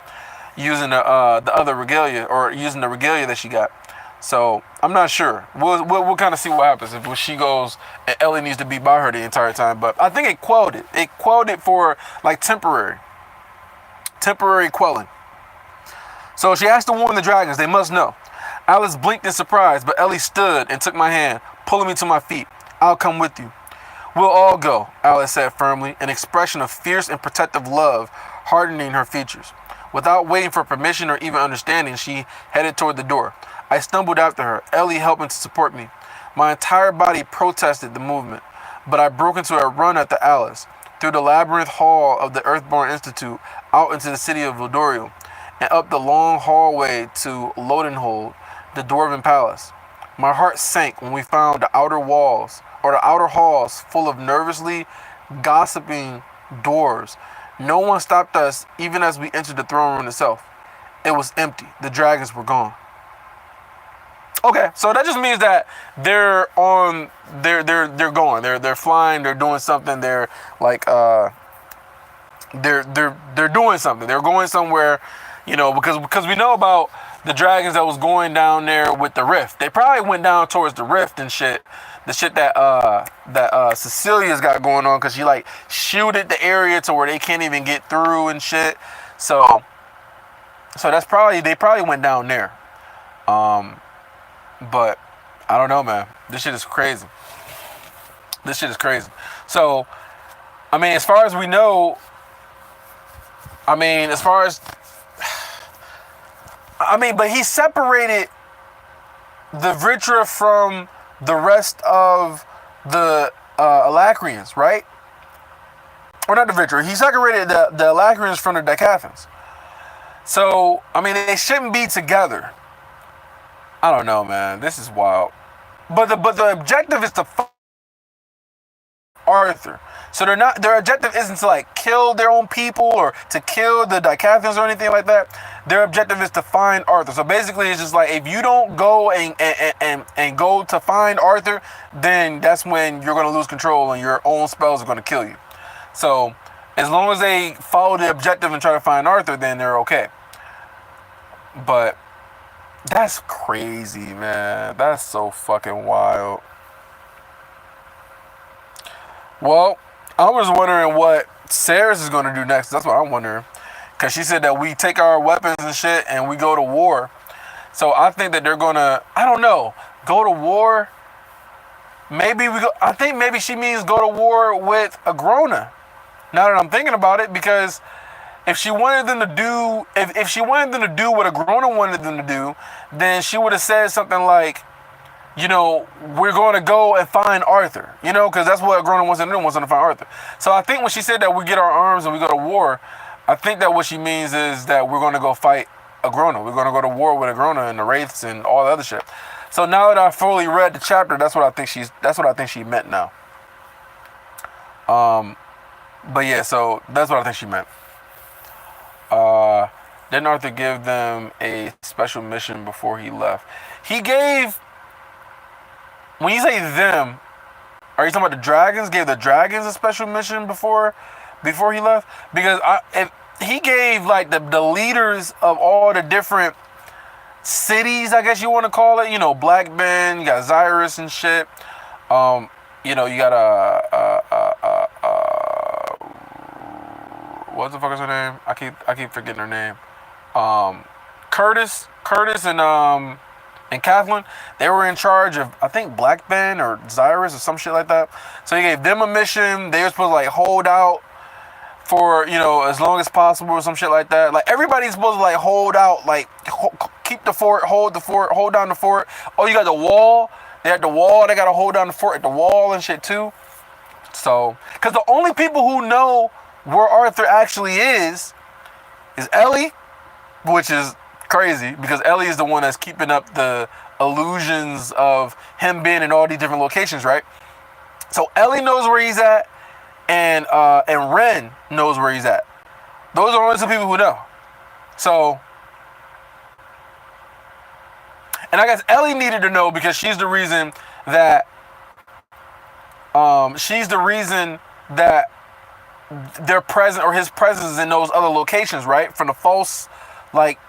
using the other regalia, or using the regalia that she got. So I'm not sure. We'll kind of see what happens if she goes and Ellie needs to be by her the entire time. But I think it quelled it. It quelled it for temporary quelling. So she has to warn the dragons. They must know. Alice blinked in surprise, but Ellie stood and took my hand, pulling me to my feet. "I'll come with you." "We'll all go," Alice said firmly, an expression of fierce and protective love hardening her features. Without waiting for permission or even understanding, she headed toward the door. I stumbled after her, Ellie helping to support me. My entire body protested the movement, but I broke into a run at the Alice, through the labyrinth hall of the Earthborn Institute, out into the city of Vildorio, and up the long hallway to Lodenhold, the Dwarven Palace. My heart sank when we found the outer halls full of nervously gossiping dwarves. No one stopped us even as we entered the throne room itself. It was empty. The dragons were gone. Okay, so that just means that they're going. They're flying, they're doing something, they're like they're doing something. They're going somewhere, because we know about the dragons that was going down there with the rift. They probably went down towards the rift and shit. The shit that Cecilia's got going on, because she like shielded the area to where they can't even get through and shit. So that's they probably went down there. But I don't know, man. This shit is crazy. So, I mean, as far as we know, but he separated the Vritra from the rest of the Alacrians, right? Or not the Vritra. He separated the Alacrians from the Decathans. So, I mean, they shouldn't be together. I don't know, man. This is wild. But the objective is to find Arthur. So their objective isn't to like kill their own people or to kill the Decathans or anything like that. Their objective is to find Arthur. So basically it's just like, if you don't go and go to find Arthur, then that's when you're going to lose control and your own spells are going to kill you. So as long as they follow the objective and try to find Arthur, then they're okay. But that's crazy, man. That's so fucking wild. Well, I was wondering what Sarah's is going to do next. That's what I'm wondering. Because she said that we take our weapons and shit and we go to war. So I think that they're going to, I don't know, go to war. I think maybe she means go to war with Agrona. Now that I'm thinking about it, because if she wanted them to do, if she wanted them to do what Agrona wanted them to do, then she would have said something like, we're going to go and find Arthur, because that's what Agrona wants to do, wants them to find Arthur. So I think when she said that we get our arms and we go to war, I think that what she means is that we're going to go fight Agrona. We're going to go to war with Agrona and the Wraiths and all the other shit. So now that I fully read the chapter, that's what I think she meant now. But yeah, so that's what I think she meant. Didn't Arthur give them a special mission before he left? He gave, when you say them, are you talking about the dragons? Gave the dragons a special mission before he left? Because if he gave like the leaders of all the different cities, I guess you want to call it, Black Ben, you got Zyrus and shit. You got what the fuck is her name? I keep forgetting her name. Curtis and Kathleen, they were in charge of, I think, Black Ben or Zyrus or some shit like that. So he gave them a mission. They were supposed to like hold out for, as long as possible or some shit like that. Like everybody's supposed to like hold out, like keep the fort, hold down the fort. Oh, you got the wall. They had the wall. They got to hold down the fort at the wall and shit too. So, because the only people who know where Arthur actually is Ellie, which is crazy because Ellie is the one that's keeping up the illusions of him being in all these different locations, right? So Ellie knows where he's at, and Ren knows where he's at. Those are only two people who know. So, and I guess Ellie needed to know because she's the reason that their presence or his presence in those other locations, right? From the false, like,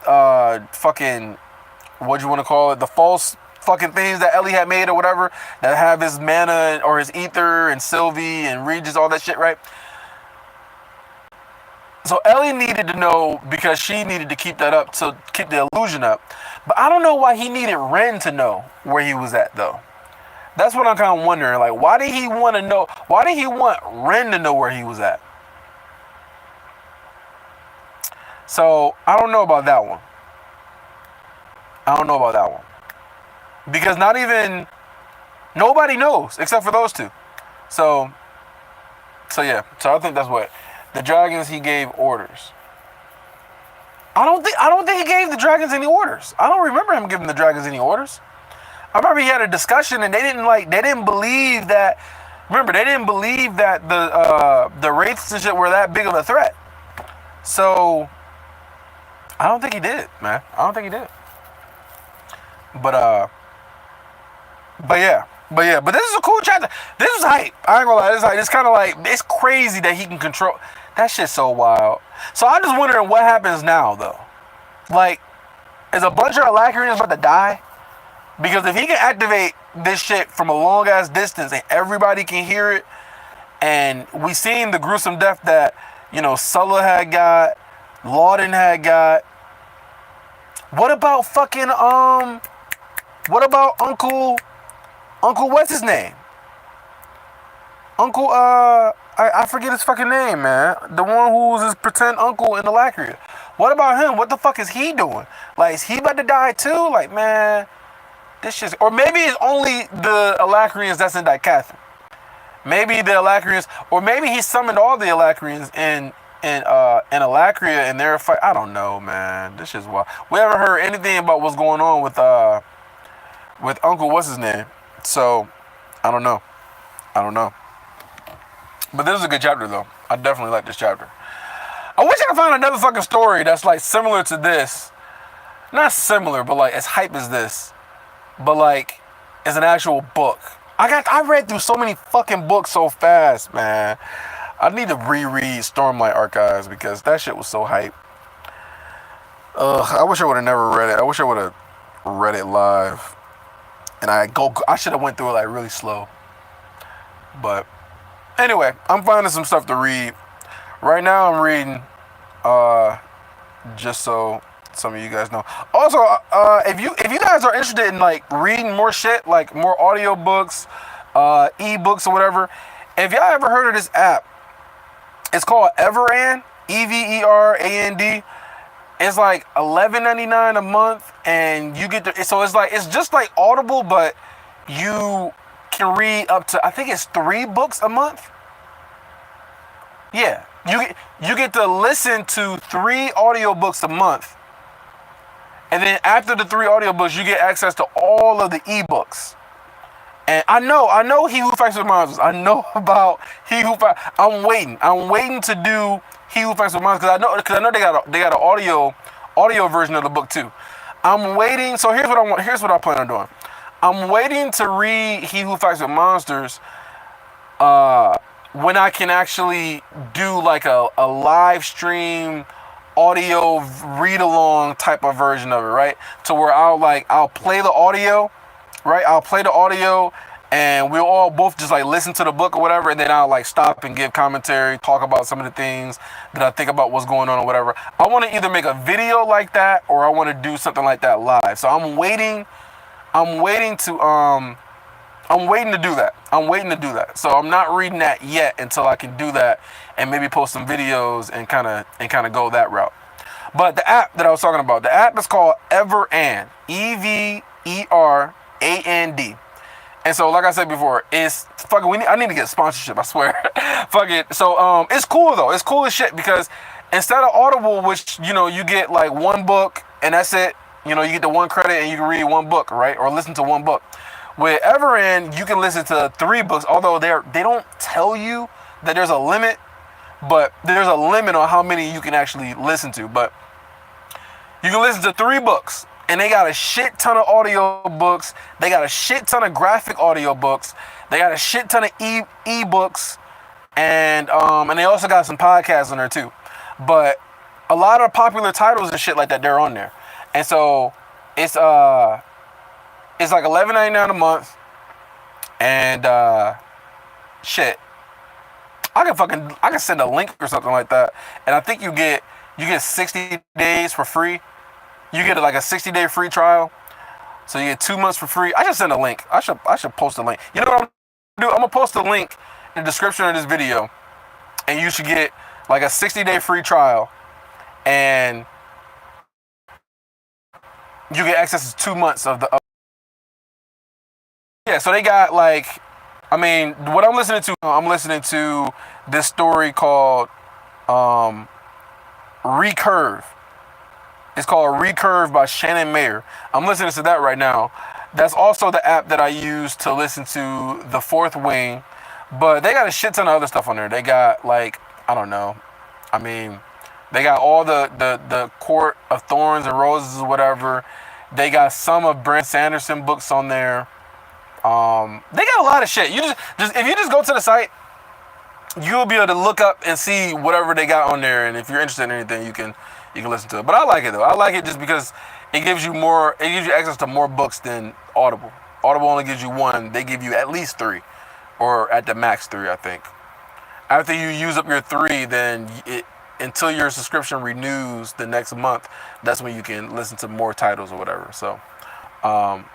fucking, what you want to call it? The false fucking things that Ellie had made or whatever that have his mana or his ether and Sylvie and Regis, all that shit, right? So Ellie needed to know because she needed to keep that up, to keep the illusion up. But I don't know why he needed Ren to know where he was at, though. That's what I'm kind of wondering. Like, why did he want to know? Why did he want Ren to know where he was at? So I don't know about that one. I don't know about that one because not even nobody knows except for those two. So yeah. So I think that's what the dragons. He gave orders. I don't think he gave the dragons any orders. I don't remember him giving the dragons any orders. I remember he had a discussion and they didn't believe that. Remember, they didn't believe that the wraiths and shit were that big of a threat. So I don't think he did, man. I don't think he did. But this is a cool chapter. This is hype. I ain't gonna lie. This is hype. It's kind of like, it's crazy that he can control. That shit's so wild. So I'm just wondering what happens now, though. Like, is a bunch of Alacrians about to die? Because if he can activate this shit from a long ass distance and everybody can hear it, and we seen the gruesome death that, Sulla had got, Lawden had got. What about fucking what about Uncle what's his name? Uncle I forget his fucking name, man. The one who was his pretend uncle in Alacria. What about him? What the fuck is he doing? Like, is he about to die too? Like, man, this shit's... Or maybe it's only the Alacrians that's in Dicathin. Maybe the Alacrians... Or maybe he summoned all the Alacrians in Alacria and they're fight. I don't know, man. This shit's wild. We haven't heard anything about what's going on with Uncle what's his name. So, I don't know. But this is a good chapter, though. I definitely like this chapter. I wish I could find another fucking story that's, like, similar to this. Not similar, but, like, as hype as this. But, like, as an actual book. I read through so many fucking books so fast, man. I need to reread Stormlight Archives because that shit was so hype. I wish I would have never read it. I wish I would have read it live. And I should have went through it, like, really slow. But anyway, I'm finding some stuff to read. Right now I'm reading, just so some of you guys know. Also, if you guys are interested in, like, reading more shit, like more audio books, ebooks or whatever, if y'all ever heard of this app, it's called Everand, EVERAND. It's like $11.99 a month, and you get to, so it's just like Audible, but you can read up to, I think it's 3 books a month. Yeah, you get to listen to 3 audiobooks a month. And then after the 3 audiobooks, you get access to all of the ebooks. And I know He Who Fights with Monsters. I know about He Who Fights. I'm waiting to do He Who Fights with Monsters because I know they got an audio version of the book too. I'm waiting. So here's what I want. Here's what I plan on doing. I'm waiting to read He Who Fights with Monsters when I can actually do like a live stream audio read along type of version of it, right? To where I'll play the audio, right? I'll play the audio and we'll all both just like listen to the book or whatever, and then I'll like stop and give commentary, talk about some of the things that I think about what's going on or whatever. I want to either make a video like that or I want to do something like that live. So I'm waiting to do that. So I'm not reading that yet until I can do that and maybe post some videos and kind of go that route. But the app that I was talking about, the app is called Everand, EVERAND. And so, like I said before, it's fucking. I need to get sponsorship. I swear. Fuck it. So, it's cool though. It's cool as shit because instead of Audible, which you get like 1 book and that's it. You get the 1 credit and you can read 1 book, right, or listen to 1 book. With Everand, you can listen to 3 books. Although they don't tell you that there's a limit, but there's a limit on how many you can actually listen to. But you can listen to 3 books. And they got a shit ton of audio books. They got a shit ton of graphic audio books. They got a shit ton of e-books. And they also got some podcasts on there too. But a lot of popular titles and shit like that, they're on there. And so it's like $11.99 a month. And shit. I can send a link or something like that. And I think you get 60 days for free. You get like a 60-day free trial. So you get 2 months for free. I should send a link. I should post a link. You know what I'm gonna do? I'm gonna post a link in the description of this video. And you should get like a 60-day free trial. and you get access to 2 months of the. Yeah, so they got like, I mean, what I'm listening to this story called Recurve. It's called Recurve by Shannon Mayer. I'm listening to that right now. That's also the app that I use to listen to The Fourth Wing. But they got a shit ton of other stuff on there. They got like, I don't know. I mean, they got all the Court of Thorns and Roses or whatever. They got some of Brent Sanderson books on there. They got a lot of shit. You just if you just go to the site, you'll be able to look up and see whatever they got on there. And if you're interested in anything, you can listen to it. But I like it though. I like it just because it gives you more. It gives you access to more books than Audible. Audible only gives you one. They give you at least 3, or at the max 3, I think. After you use up your 3, then until your subscription renews the next month, that's when you can listen to more titles or whatever. So, but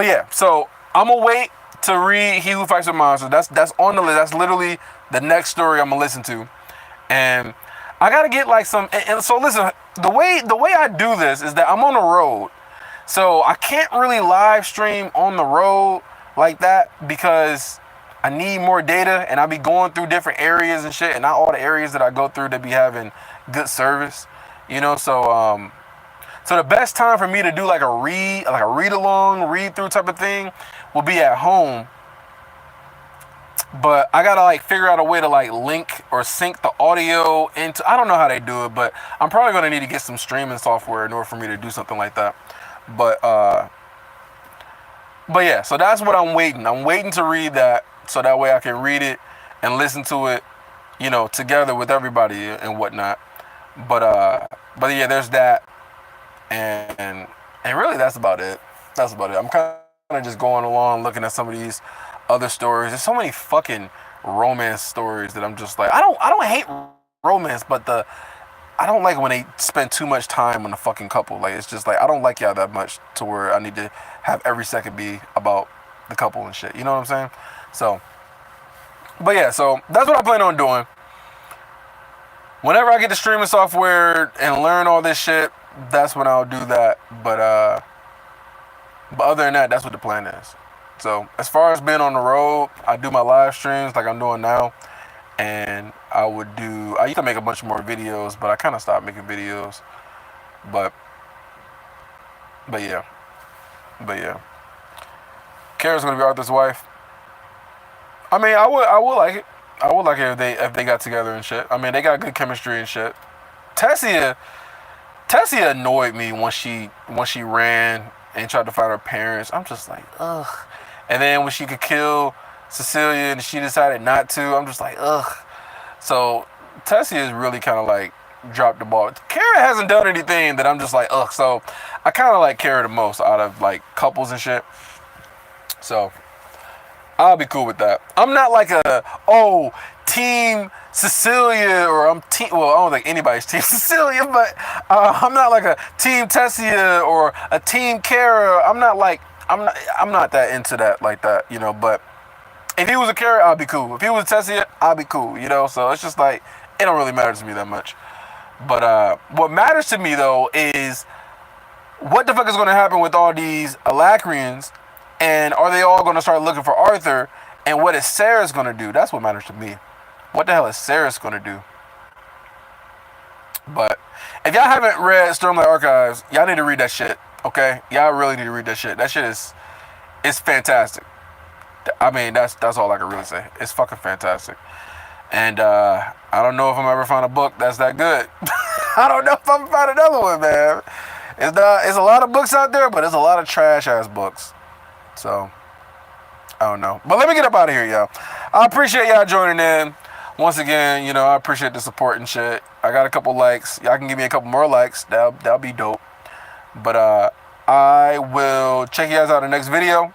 yeah. So I'm gonna wait to read He Who Fights with Monsters. That's on the list. That's literally the next story I'm gonna listen to, and I gotta get like some. And so listen, the way I do this is that I'm on the road, so I can't really live stream on the road like that because I need more data, and I be going through different areas and shit, and not all the areas that I go through to be having good service, you know. So so the best time for me to do like a read along, read through type of thing will be at home. But I gotta like figure out a way to like link or sync the audio into. I don't know how they do it, but I'm probably gonna need to get some streaming software in order for me to do something like that. But yeah, so that's what I'm waiting. I'm waiting to read that so that way I can read it and listen to it, you know, together with everybody and whatnot. But yeah, there's that, and really that's about it. That's about it. I'm kind of just going along looking at some of these other stories. There's so many fucking romance stories that I'm just like, I don't hate romance, but I don't like when they spend too much time on the fucking couple. Like, it's just like, I don't like y'all that much to where I need to have every second be about the couple and shit. You know what I'm saying? So, but yeah, so that's what I plan on doing. Whenever I get the streaming software and learn all this shit, that's when I'll do that. But other than that, that's what the plan is. So as far as being on the road, I do my live streams like I'm doing now. And I used to make a bunch more videos, but I kind of stopped making videos. But yeah. Kara's gonna be Arthur's wife. I mean, I would like it. I would like it if they got together and shit. I mean, they got good chemistry and shit. Tessia annoyed me when she ran and tried to find her parents. I'm just like, ugh. And then when she could kill Cecilia and she decided not to, I'm just like, ugh. So Tessie is really kind of like dropped the ball. Kara hasn't done anything that I'm just like, ugh. So I kind of like Kara the most out of like couples and shit. So I'll be cool with that. I'm not like team Cecilia, or I don't think anybody's team Cecilia, but I'm not like a team Tessia or a team Kara. I'm not that into that like that, you know. But if he was a Kara, I'll be cool. If he was a Tessia, I'll be cool, you know. So it's just like, it don't really matter to me that much. But what matters to me though is what the fuck is going to happen with all these Alacrians, and are they all going to start looking for Arthur? And what is Sarah's going to do? That's what matters to me. What the hell is Sarah's going to do? But if y'all haven't read Stormlight Archives, y'all need to read that shit, okay? Y'all really need to read that shit. That shit is fantastic. I mean, that's all I can really say. It's fucking fantastic. And I don't know if I'm ever find a book that's that good. I don't know if I'm find another one, man. It's a lot of books out there, but it's a lot of trash ass books. So I don't know. But let me get up out of here, y'all. I appreciate y'all joining in. Once again, you know, I appreciate the support and shit. I got a couple likes. Y'all can give me a couple more likes. That'll be dope. But I will check you guys out in the next video.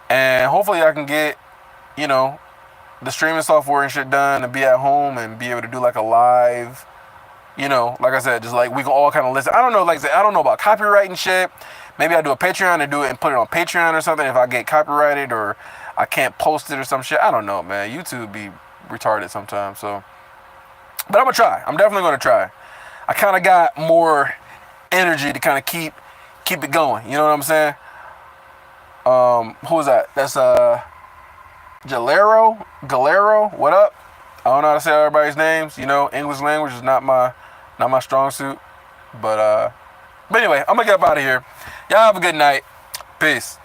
And hopefully I can get, you know, the streaming software and shit done and be at home and be able to do like a live, you know, like I said, just like we can all kind of listen. I don't know, like I said, I don't know about copyright and shit. Maybe I do a Patreon and do it and put it on Patreon or something if I get copyrighted or I can't post it or some shit. I don't know, man. YouTube be retarded sometimes. So But I'm gonna try. I'm definitely gonna try. I kind of got more energy to kind of keep it going. You know what I'm saying? Who was that? That's Galero. What up? I don't know how to say everybody's names. You know, English language is not my strong suit. But anyway, I'm gonna get up out of here. Y'all have a good night. Peace.